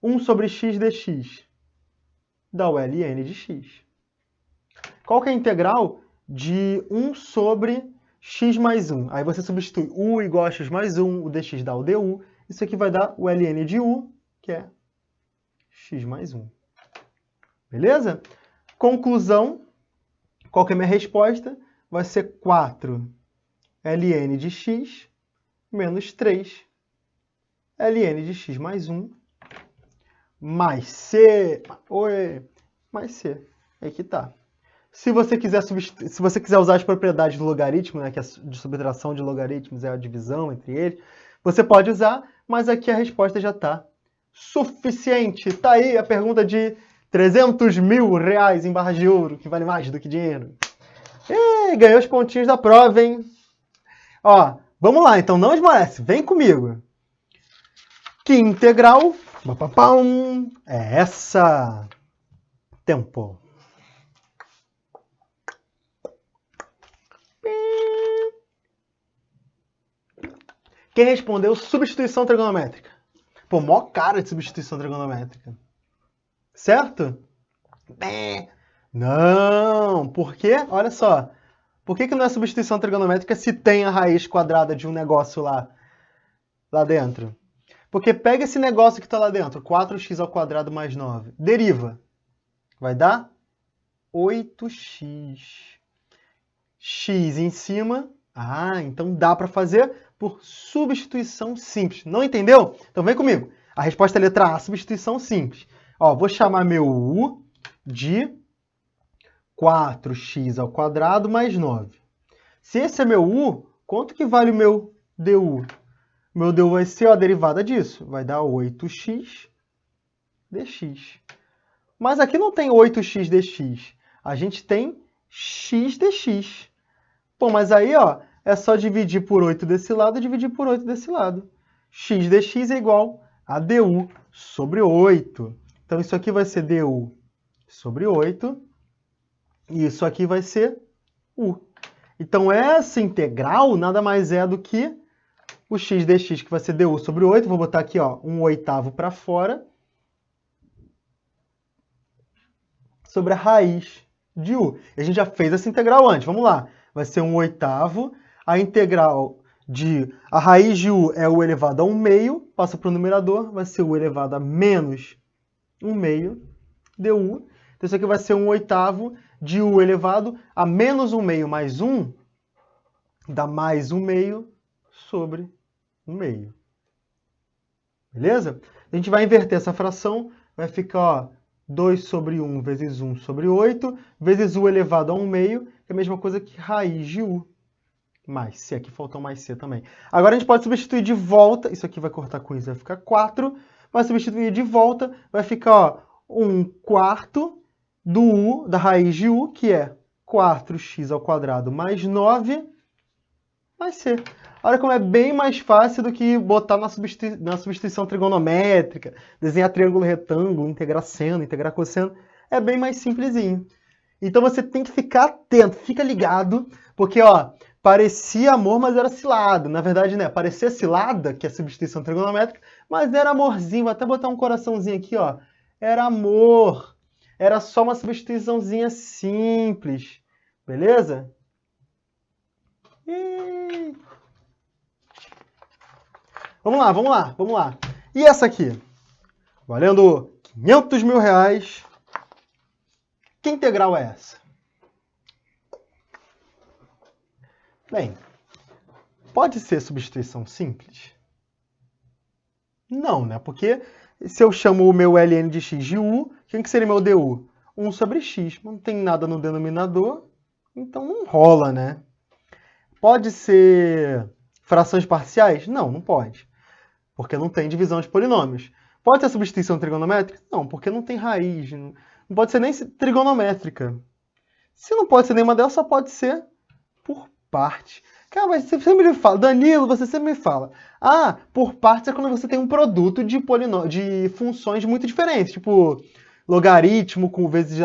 1 sobre x dx? Dá o ln de x. Qual que é a integral de 1 sobre x mais 1? Aí você substitui u igual a x mais 1, o dx dá o du. Isso aqui vai dar o ln de u, que é x mais 1. Beleza? Conclusão, qual que é a minha resposta? Vai ser 4 ln de x menos 3 ln de x mais 1 mais c. Mais c. Aí que tá. Se você quiser usar as propriedades do logaritmo, né, que é de subtração de logaritmos é a divisão entre eles, você pode usar, mas aqui a resposta já está suficiente. Está aí a pergunta de 300 mil reais em barras de ouro, que vale mais do que dinheiro. E ganhou os pontinhos da prova, hein? Ó, vamos lá, então não esmorece, vem comigo. Que integral é essa? Tempo. Quem respondeu substituição trigonométrica? Pô, mó cara de substituição trigonométrica. Certo? Não, por quê? Olha só. Por que não é substituição trigonométrica se tem a raiz quadrada de um negócio lá dentro? Porque pega esse negócio que está lá dentro, 4x ao quadrado mais 9. Deriva. Vai dar 8x. X em cima. Ah, então dá para fazer por substituição simples. Não entendeu? Então vem comigo. A resposta é letra A, substituição simples. Ó, vou chamar meu U de 4x ao quadrado mais 9. Se esse é meu U, quanto que vale o meu du? Meu du vai ser a derivada disso. Vai dar 8x dx. Mas aqui não tem 8x dx. A gente tem x dx. Pô, mas aí, ó, é só dividir por 8 desse lado e dividir por 8 desse lado. X dx é igual a du sobre 8. Então, isso aqui vai ser du sobre 8. E isso aqui vai ser u. Então, essa integral nada mais é do que o x dx, que vai ser du sobre 8. Vou botar aqui, ó, 1/8 para fora. Sobre a raiz de u. E a gente já fez essa integral antes. Vamos lá. Vai ser 1/8. A integral de... A raiz de u é u elevado a 1/2. Passa para o numerador. Vai ser u elevado a menos 1/2 du. Então, isso aqui vai ser 1/8 de u elevado a menos 1/2 mais 1. Dá mais 1/2 sobre 1/2. Beleza? A gente vai inverter essa fração. Vai ficar, ó, 2 sobre 1 vezes 1 sobre 8, vezes u elevado a 1/2, que é a mesma coisa que raiz de u. Mais c, aqui faltou mais c também. Agora a gente pode substituir de volta, isso aqui vai cortar com isso, vai ficar 4. Vai substituir de volta, vai ficar, ó, 1/4 do u, da raiz de u, que é 4x ao quadrado mais 9, mais c. Olha como é bem mais fácil do que botar na substituição trigonométrica, desenhar triângulo retângulo, integrar seno, integrar cosseno. É bem mais simplesinho. Então você tem que ficar atento, fica ligado, porque, ó, parecia amor, mas era cilada. Na verdade, né, parecia cilada, que é substituição trigonométrica, mas era amorzinho. Vou até botar um coraçãozinho aqui, ó. Era amor. Era só uma substituiçãozinha simples. Beleza? Vamos lá, vamos lá, vamos lá. E essa aqui? Valendo 500 mil reais. Que integral é essa? Bem, pode ser substituição simples? Não, né? Porque se eu chamo o meu ln de x de u, quem que seria meu du? 1 sobre x. Não tem nada no denominador, então não rola, né? Pode ser frações parciais? Não, não pode. Porque não tem divisão de polinômios. Pode ser substituição trigonométrica? Não, porque não tem raiz. Não pode ser nem trigonométrica. Se não pode ser nenhuma delas, só pode ser por parte. Cara, mas você sempre me fala, Danilo, você sempre me fala, por partes é quando você tem um produto de funções muito diferentes, tipo logaritmo com vezes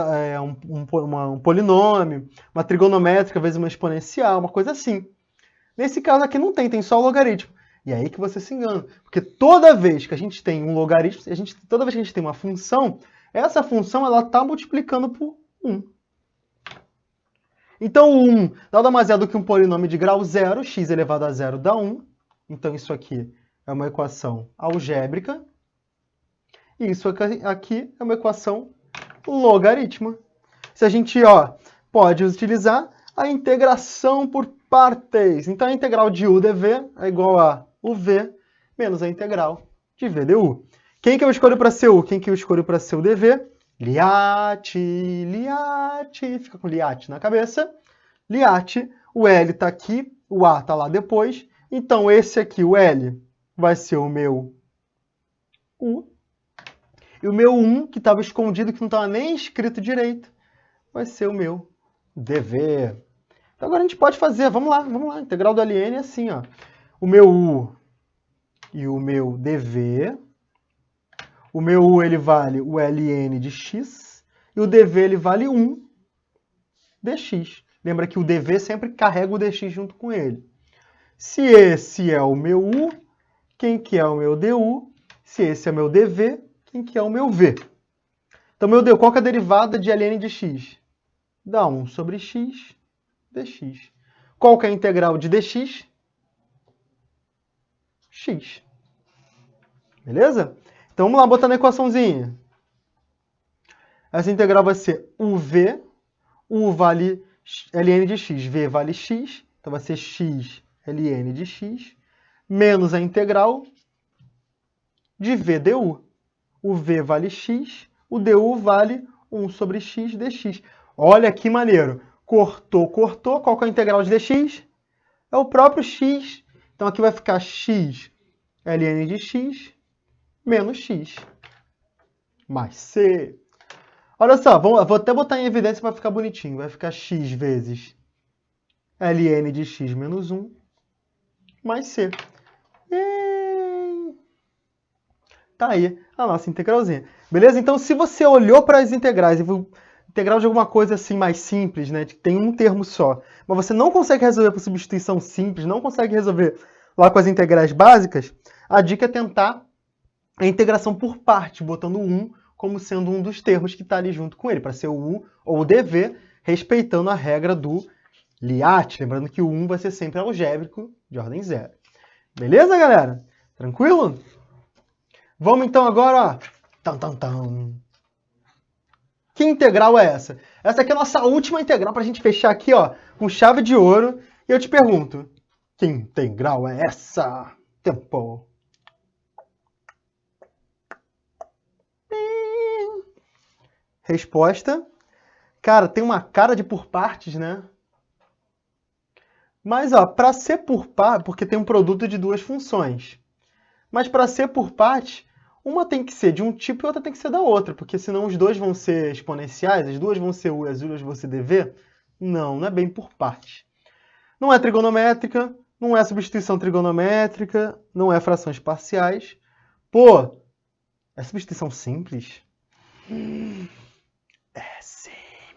um polinômio, uma trigonométrica vezes uma exponencial, uma coisa assim. Nesse caso aqui não tem só o logaritmo. E é aí que você se engana. Porque toda vez que a gente tem um logaritmo, toda vez que a gente tem uma função, essa função ela está multiplicando por 1. Então, o 1 nada mais é do que um polinômio de grau zero, x elevado a zero dá 1. Então, isso aqui é uma equação algébrica. E isso aqui é uma equação logarítmica. Se a gente pode utilizar a integração por partes. Então, a integral de u dv é igual a uv menos a integral de v du. Quem que eu escolho para ser u? Quem que eu escolho para ser o dv? Liat, fica com Liat na cabeça. Liat, o L está aqui, o A está lá depois. Então, esse aqui, o L, vai ser o meu U. E o meu 1, que estava escondido, que não estava nem escrito direito, vai ser o meu dv. Então, agora a gente pode fazer, vamos lá. A integral do ln é assim, o meu U e o meu dv. O meu U ele vale o ln de x e o dv ele vale 1 dx. Lembra que o dv sempre carrega o dx junto com ele. Se esse é o meu U, quem que é o meu du? Se esse é o meu dv, quem que é o meu v? Então, meu Deus, qual que é a derivada de ln de x? Dá 1 sobre x dx. Qual que é a integral de dx? X. Beleza? Então, vamos lá, botar na equaçãozinha. Essa integral vai ser uv. U vale ln de x, v vale x. Então, vai ser x ln de x. Menos a integral de v du. O v vale x. O du vale 1 sobre x dx. Olha que maneiro. Cortou. Qual que é a integral de dx? É o próprio x. Então, aqui vai ficar x ln de x menos x mais c. Olha só, vou até botar em evidência para ficar bonitinho. Vai ficar x vezes ln de x menos 1 mais c. Tá aí a nossa integralzinha. Beleza? Então, se você olhou para as integrais e viu integral de alguma coisa assim mais simples, né, que tem um termo só, mas você não consegue resolver por substituição simples, não consegue resolver lá com as integrais básicas, a dica é tentar a integração por parte, botando o 1 como sendo um dos termos que está ali junto com ele, para ser o u ou o dv, respeitando a regra do Liat. Lembrando que o 1 vai ser sempre algébrico de ordem zero. Beleza, galera? Tranquilo? Vamos então agora, Que integral é essa? Essa aqui é a nossa última integral para a gente fechar aqui, com chave de ouro. E eu te pergunto, que integral é essa? Tempo. Resposta. Cara, tem uma cara de por partes, né? Mas, para ser por partes, porque tem um produto de duas funções. Mas para ser por partes, uma tem que ser de um tipo e outra tem que ser da outra, porque senão os dois vão ser exponenciais, as duas vão ser u e as duas vão ser dv. Não é bem por partes. Não é trigonométrica, não é substituição trigonométrica, não é frações parciais. Pô, é substituição simples? É sim.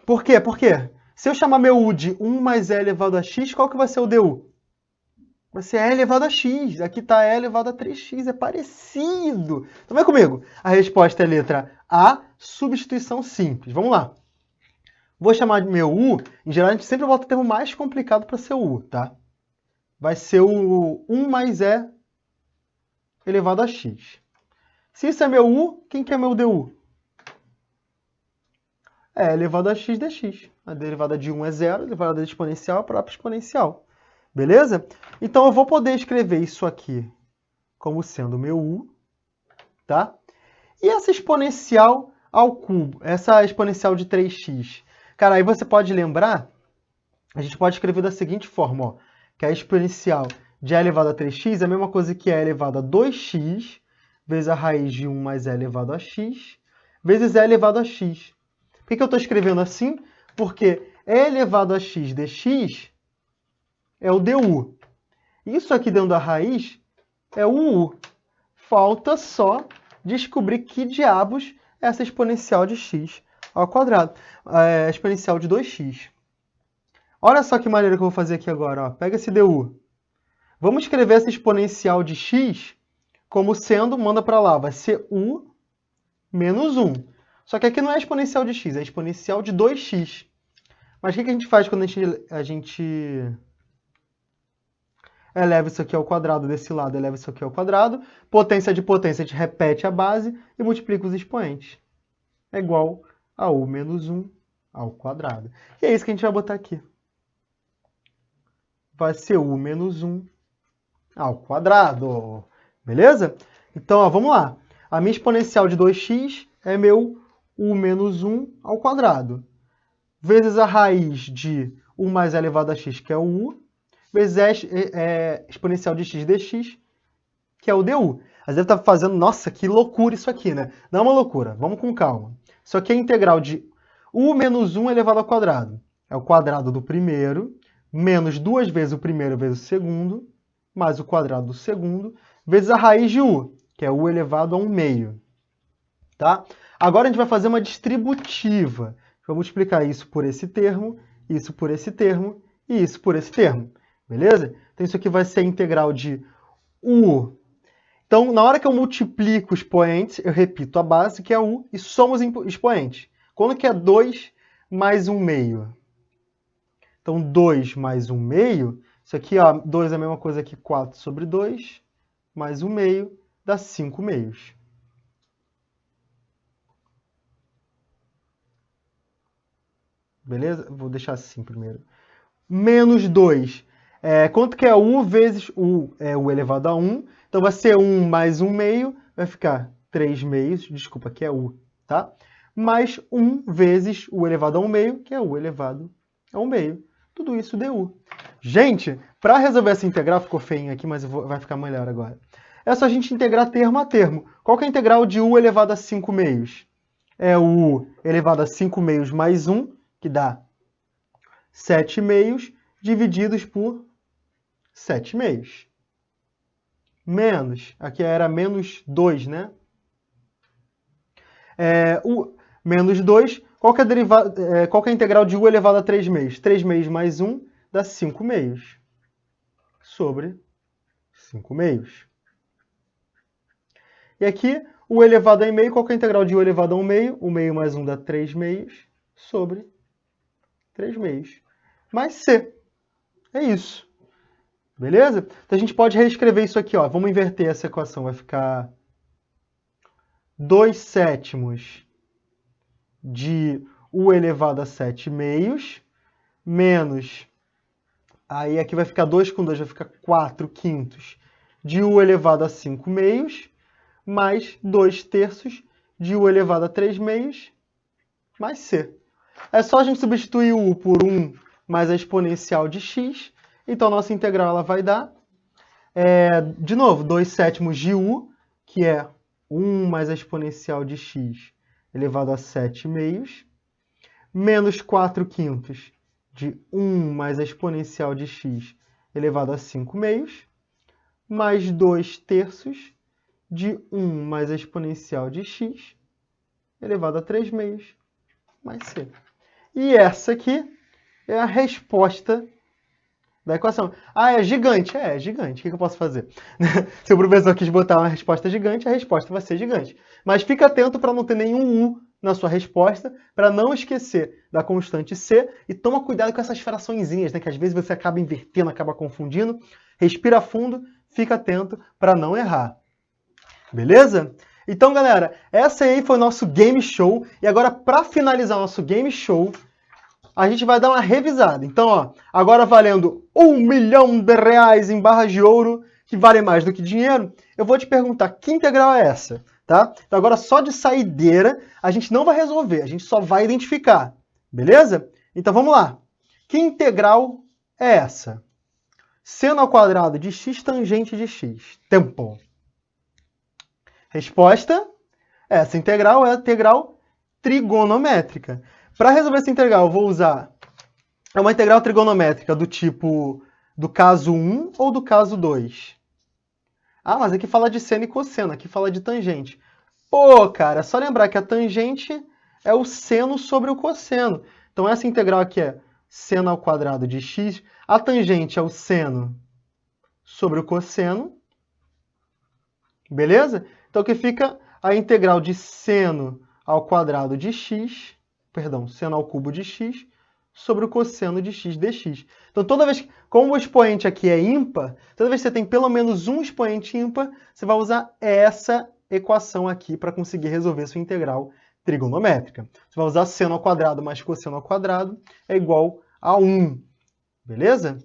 Por quê? Se eu chamar meu u de 1 mais e elevado a x, qual que vai ser o du? Vai ser E elevado a x. Aqui está E elevado a 3x. É parecido. Então vem comigo. A resposta é a letra A, substituição simples. Vamos lá. Vou chamar de meu U. Em geral, a gente sempre bota o termo mais complicado para ser o U, tá? Vai ser o 1 mais E elevado a x. Se isso é meu U, quem que é meu DU? É elevado a x dx. A derivada de 1 é 0, a derivada da exponencial é a própria exponencial. Beleza? Então eu vou poder escrever isso aqui como sendo meu U, tá? E essa exponencial ao cubo, essa exponencial de 3x? Cara, aí você pode lembrar, a gente pode escrever da seguinte forma, ó, que a exponencial de E elevado a 3x é a mesma coisa que E elevado a 2x vezes a raiz de 1 mais E elevado a x vezes E elevado a x. Por que eu estou escrevendo assim? Porque E elevado a x dx é o du. Isso aqui dentro da raiz é o u. Falta só descobrir que diabos é essa exponencial de x ao quadrado. É a exponencial de 2x. Olha só que maneira que eu vou fazer aqui agora. Ó. Pega esse du. Vamos escrever essa exponencial de x como sendo, manda para lá, vai ser u menos 1. Só que aqui não é exponencial de x, é exponencial de 2x. Mas o que a gente faz quando a gente eleva isso aqui ao quadrado desse lado, eleva isso aqui ao quadrado, potência de potência, a gente repete a base e multiplica os expoentes. É igual a u menos 1 ao quadrado. E é isso que a gente vai botar aqui. Vai ser u menos 1 ao quadrado. Beleza? Então, ó, vamos lá. A minha exponencial de 2x é meu u menos 1 ao quadrado. Vezes a raiz de 1 mais e elevado a x, que é o u, vezes a exponencial de x dx, que é o du. Às vezes tá fazendo, nossa, que loucura isso aqui, né? Não é uma loucura, vamos com calma. Isso aqui é a integral de u menos 1 elevado ao quadrado. É o quadrado do primeiro, menos 2 vezes o primeiro vezes o segundo, mais o quadrado do segundo, vezes a raiz de u, que é u elevado a 1 meio. Tá? Agora a gente vai fazer uma distributiva. Vamos multiplicar isso por esse termo, isso por esse termo e isso por esse termo. Beleza? Então isso aqui vai ser a integral de u. Então, na hora que eu multiplico os expoentes, eu repito a base, que é u, e somo os expoentes. Quando que é 2 mais 1 meio? Então, 2 mais 1 meio, isso aqui, ó, 2 é a mesma coisa que 4 sobre 2, mais 1 meio, dá 5 meios. Beleza? Vou deixar assim primeiro. Menos 2. Quanto que é u vezes u? É u elevado a 1. Então, vai ser 1 mais 1 meio, vai ficar 3 meios, desculpa, que é u, tá? Mais 1 vezes u elevado a 1 meio, que é u elevado a 1 meio. Tudo isso du. Gente, para resolver essa integral, ficou feinho aqui, mas vai ficar melhor agora. É só a gente integrar termo a termo. Qual que é a integral de u elevado a 5 meios? É u elevado a 5 meios mais 1, que dá 7 meios, divididos por 7 meios. Menos, aqui era menos 2, né? Menos 2, qual que é a integral de u elevado a 3 meios? 3 meios mais 1 dá 5 meios. Sobre 5 meios. E aqui, u elevado a 1 meio, qual que é a integral de u elevado a 1 meio? 1 meio mais 1 dá 3 meios, sobre 3 meios. Mais c. É isso. Beleza? Então a gente pode reescrever isso aqui, ó. Vamos inverter essa equação. Vai ficar 2 sétimos de u elevado a 7 meios, menos, aí aqui vai ficar 2 com 2, vai ficar 4 quintos de u elevado a 5 meios, mais 2 terços de u elevado a 3 meios, mais c. É só a gente substituir o u por 1 mais a exponencial de x, então a nossa integral ela vai dar, de novo, 2 sétimos de u, que é 1 mais a exponencial de x elevado a 7 meios, menos 4 quintos de 1 mais a exponencial de x elevado a 5 meios, mais 2 terços de 1 mais a exponencial de x elevado a 3 meios, mais c. E essa aqui é a resposta da equação. Ah, é gigante. É gigante. O que eu posso fazer? Se o professor quis botar uma resposta gigante, a resposta vai ser gigante. Mas fica atento para não ter nenhum U na sua resposta, para não esquecer da constante C, e toma cuidado com essas fraçõezinhas, né? Que às vezes você acaba invertendo, acaba confundindo. Respira fundo, fica atento para não errar. Beleza? Então, galera, essa aí foi o nosso game show. E agora, para finalizar o nosso game show, a gente vai dar uma revisada. Então, ó, agora valendo R$1 milhão em barras de ouro, que vale mais do que dinheiro, eu vou te perguntar, que integral é essa? Tá? Então, agora, só de saideira, a gente não vai resolver, a gente só vai identificar. Beleza? Então, vamos lá. Que integral é essa? Seno ao quadrado de x tangente de x. Tempo. Resposta: essa integral é a integral trigonométrica. Para resolver essa integral, eu vou usar uma integral trigonométrica do tipo do caso 1 ou do caso 2? Ah, mas aqui fala de seno e cosseno, aqui fala de tangente. Pô, cara, é só lembrar que a tangente é o seno sobre o cosseno. Então, essa integral aqui é seno ao quadrado de x. A tangente é o seno sobre o cosseno. Beleza? Então, aqui fica a integral de seno ao quadrado de x, perdão, seno ao cubo de x, sobre o cosseno de x dx. Então, toda vez, como o expoente aqui é ímpar, toda vez que você tem pelo menos um expoente ímpar, você vai usar essa equação aqui para conseguir resolver sua integral trigonométrica. Você vai usar seno ao quadrado mais cosseno ao quadrado é igual a 1. Beleza?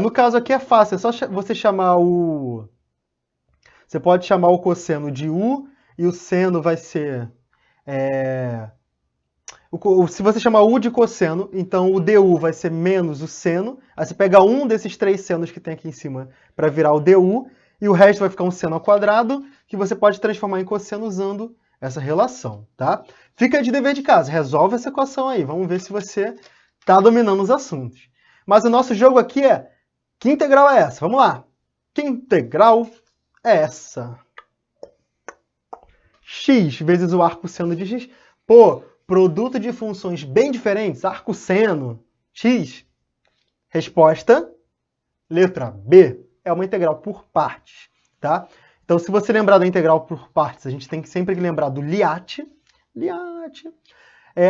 No caso aqui é fácil, é só você chamar o... Você pode chamar o cosseno de U e o seno vai ser... Se você chamar U de cosseno, então o DU vai ser menos o seno. Aí você pega um desses três senos que tem aqui em cima para virar o DU, e o resto vai ficar um seno ao quadrado, que você pode transformar em cosseno usando essa relação, tá? Fica de dever de casa, resolve essa equação aí. Vamos ver se você está dominando os assuntos. Mas o nosso jogo aqui é... Que integral é essa? Vamos lá. Que integral é essa? X vezes o arco seno de x. Pô, produto de funções bem diferentes, arco seno, x. Resposta, letra B, é uma integral por partes, tá? Então, se você lembrar da integral por partes, a gente tem que sempre lembrar do Liat.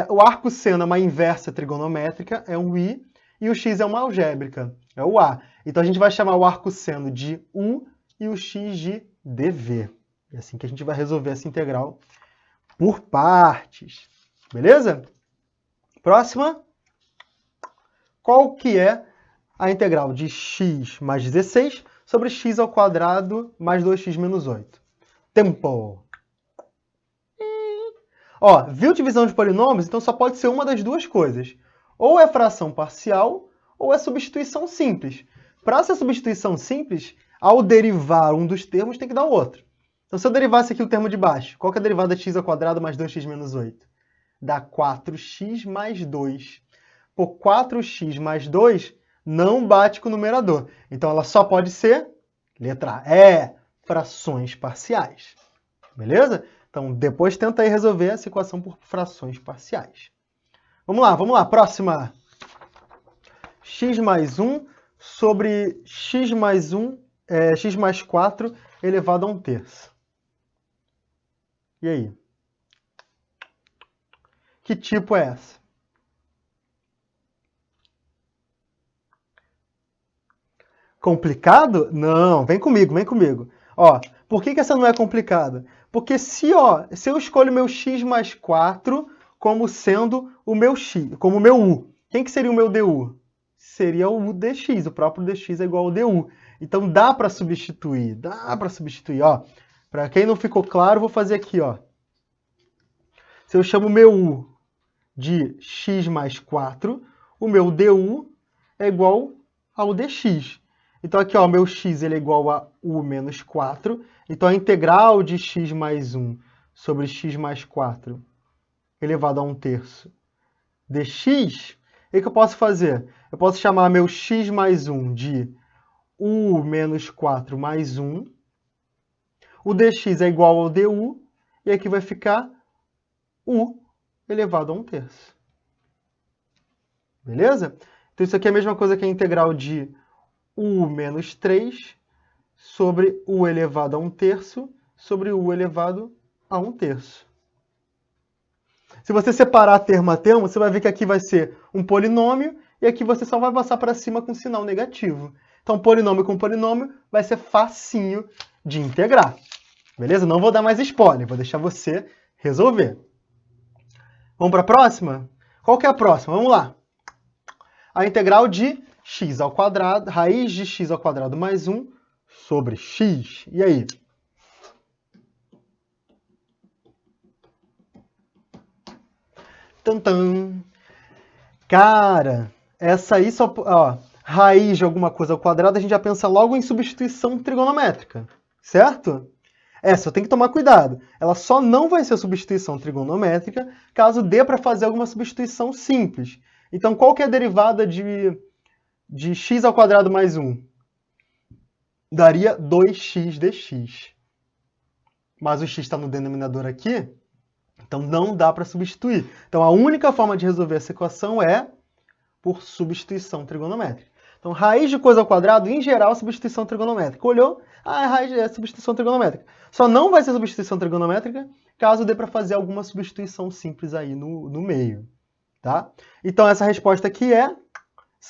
O arco seno é uma inversa trigonométrica, é um I, e o x é uma algébrica, é o A. Então, a gente vai chamar o arco seno de U e o x de dv. É assim que a gente vai resolver essa integral por partes. Beleza? Próxima. Qual que é a integral de x mais 16 sobre x ao quadrado mais 2x menos 8? Tempo. Ó, viu divisão de polinômios? Então só pode ser uma das duas coisas. Ou é fração parcial, ou é substituição simples. Para ser substituição simples, ao derivar um dos termos, tem que dar o outro. Então, se eu derivasse aqui o termo de baixo, qual que é a derivada de x ao quadrado mais 2x menos 8? Dá 4x mais 2. Por 4x mais 2 não bate com o numerador. Então, ela só pode ser, letra E, frações parciais. Beleza? Então, depois tenta aí resolver essa equação por frações parciais. Vamos lá. Próxima. X mais 1 sobre x mais 1, x mais 4 elevado a 1/3. E aí? Que tipo é essa? Complicado? Não, vem comigo. Ó, por que essa não é complicada? Porque se eu escolho meu x mais 4 como sendo o meu x, como o meu u, quem que seria o meu du? Seria o u dx, o próprio dx é igual ao du. Então dá para substituir, ó. Para quem não ficou claro, vou fazer aqui, ó. Se eu chamo o meu u de x mais 4, o meu du é igual ao dx. Então aqui, ó, meu x ele é igual a u menos 4. Então a integral de x mais 1 sobre x mais 4 elevado a 1/3 dx, o que eu posso fazer? Eu posso chamar meu x mais 1 de u menos 4 mais 1. O dx é igual ao du, e aqui vai ficar u elevado a 1/3. Beleza? Então, isso aqui é a mesma coisa que a integral de u menos 3 sobre u elevado a 1/3 sobre u elevado a 1/3. Se você separar termo a termo, você vai ver que aqui vai ser um polinômio e aqui você só vai passar para cima com sinal negativo. Então, polinômio com polinômio vai ser facinho de integrar. Beleza? Não vou dar mais spoiler, vou deixar você resolver. Vamos para a próxima? Qual que é a próxima? Vamos lá. A integral de x ao quadrado, raiz de x ao quadrado mais 1 sobre x. E aí? Tantan. Cara, essa aí só... Ó, raiz de alguma coisa ao quadrado, a gente já pensa logo em substituição trigonométrica, certo? Essa eu tenho que tomar cuidado. Ela só não vai ser substituição trigonométrica caso dê para fazer alguma substituição simples. Então, qual que é a derivada de x ao quadrado mais 1? Daria 2x dx. Mas o x está no denominador aqui, então não dá para substituir. Então, a única forma de resolver essa equação é por substituição trigonométrica. Então, raiz de coisa ao quadrado, em geral, substituição trigonométrica. Olhou? Ah, raiz é substituição trigonométrica. Só não vai ser substituição trigonométrica caso dê para fazer alguma substituição simples aí no meio. Tá? Então, essa resposta aqui é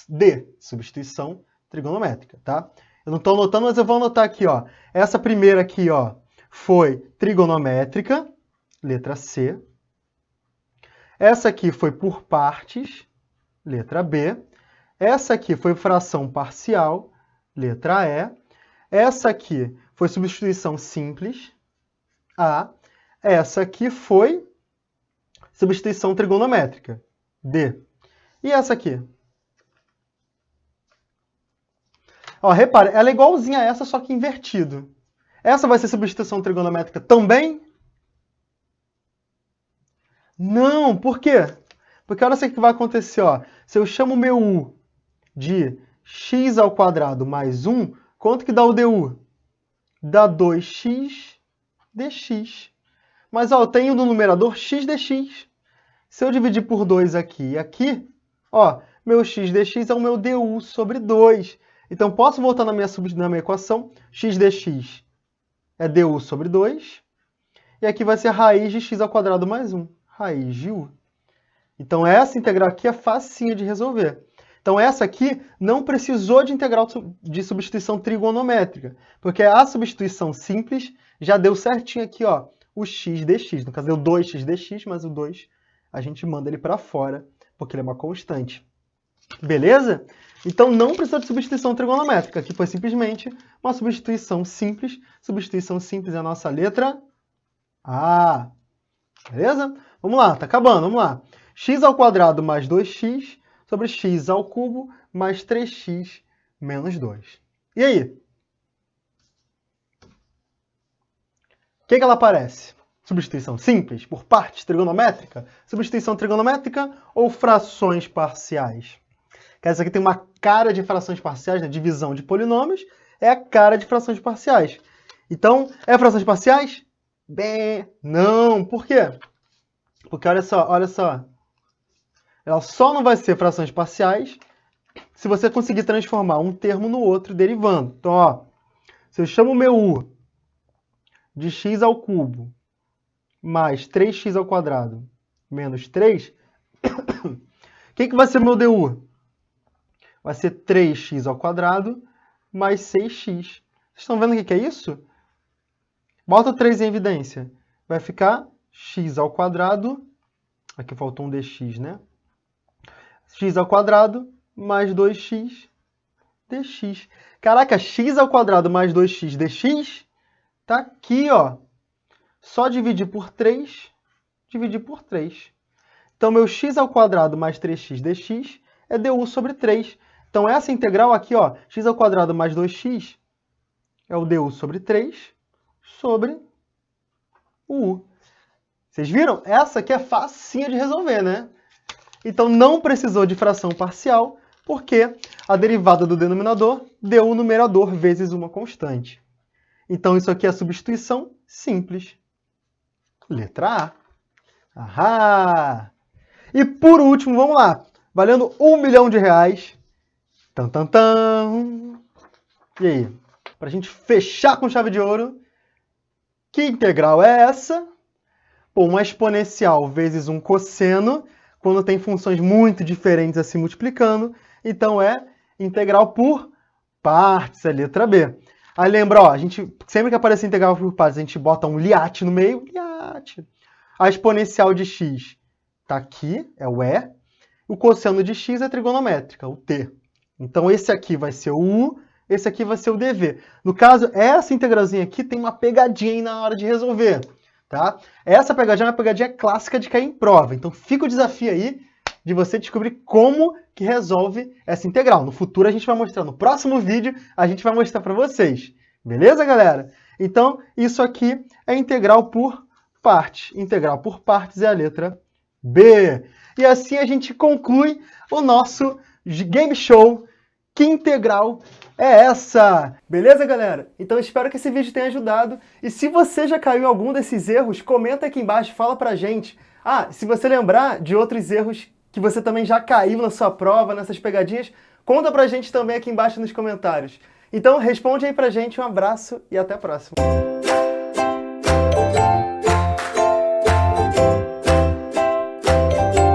D, substituição trigonométrica. Tá? Eu não estou anotando, mas eu vou anotar aqui. Ó. Essa primeira aqui ó, foi trigonométrica, letra C. Essa aqui foi por partes, letra B. Essa aqui foi fração parcial, letra E. Essa aqui foi substituição simples, A. Essa aqui foi substituição trigonométrica, D. E essa aqui? Ó, repare, ela é igualzinha a essa, só que invertido. Essa vai ser substituição trigonométrica também? Não, por quê? Porque olha só o que vai acontecer. Ó. Se eu chamo meu u de x ao quadrado mais 1, quanto que dá o du? Dá 2x dx. Mas ó, eu tenho no numerador x dx. Se eu dividir por 2 aqui e aqui, ó, meu x dx é o meu du sobre 2. Então, posso voltar na minha equação. X dx é du sobre 2. E aqui vai ser raiz de x ao quadrado mais 1. Raiz de u. Então, essa integral aqui é facinha de resolver. Então, essa aqui não precisou de integral de substituição trigonométrica, porque a substituição simples já deu certinho aqui, ó, o x dx. No caso, deu 2x dx, mas o 2 a gente manda ele para fora, porque ele é uma constante. Beleza? Então, não precisou de substituição trigonométrica. Aqui foi simplesmente uma substituição simples. Substituição simples é a nossa letra A. Beleza? Vamos lá, tá acabando, vamos lá. X ao quadrado mais 2x sobre x ao cubo mais 3x menos 2. E aí? O que ela parece? Substituição simples, por partes, trigonométrica? Substituição trigonométrica ou frações parciais? Essa aqui tem uma cara de frações parciais, né? Divisão de polinômios, é a cara de frações parciais. Então, é frações parciais? Bem, não. Por quê? Porque olha só. Ela só não vai ser frações parciais se você conseguir transformar um termo no outro derivando. Então, ó, se eu chamo meu u de x ao cubo mais 3x ao quadrado menos 3, o que vai ser meu du? Vai ser 3x ao quadrado mais 6x. Vocês estão vendo o que é isso? Bota o 3 em evidência. Vai ficar x ao quadrado, aqui faltou um dx, né? X ao quadrado mais 2x dx. Caraca, x ao quadrado mais 2x dx tá aqui, ó. Só dividir por 3, dividir por 3. Então, meu x ao quadrado mais 3x dx é du sobre 3. Então, essa integral aqui, ó, x ao quadrado mais 2x é o du sobre 3 sobre o u. Vocês viram? Essa aqui é facinha de resolver, né? Então, não precisou de fração parcial, porque a derivada do denominador deu o numerador vezes uma constante. Então, isso aqui é a substituição simples. Letra A. Ahá! E por último, vamos lá. valendo R$1 milhão. Tan, tan, tan. E aí? Para a gente fechar com chave de ouro, que integral é essa? Pô, uma exponencial vezes um cosseno, quando tem funções muito diferentes assim multiplicando, então é integral por partes, a letra B. Aí lembra, ó, a gente, sempre que aparecer integral por partes, a gente bota um liate no meio, liate. A exponencial de x está aqui, é o E. O cosseno de x é trigonométrica, o T. Então esse aqui vai ser o U, esse aqui vai ser o dv. No caso, essa integralzinha aqui tem uma pegadinha aí na hora de resolver. Tá? Essa pegadinha é uma pegadinha clássica de cair em prova. Então fica o desafio aí de você descobrir como que resolve essa integral. No futuro a gente vai mostrar, no próximo vídeo a gente vai mostrar para vocês. Beleza, galera? Então isso aqui é integral por partes. Integral por partes é a letra B. E assim a gente conclui o nosso game show. Que integral é essa? Beleza, galera? Então espero que esse vídeo tenha ajudado. E se você já caiu em algum desses erros, comenta aqui embaixo, fala pra gente. Ah, se você lembrar de outros erros que você também já caiu na sua prova, nessas pegadinhas, conta pra gente também aqui embaixo nos comentários. Então responde aí pra gente, um abraço e até a próxima.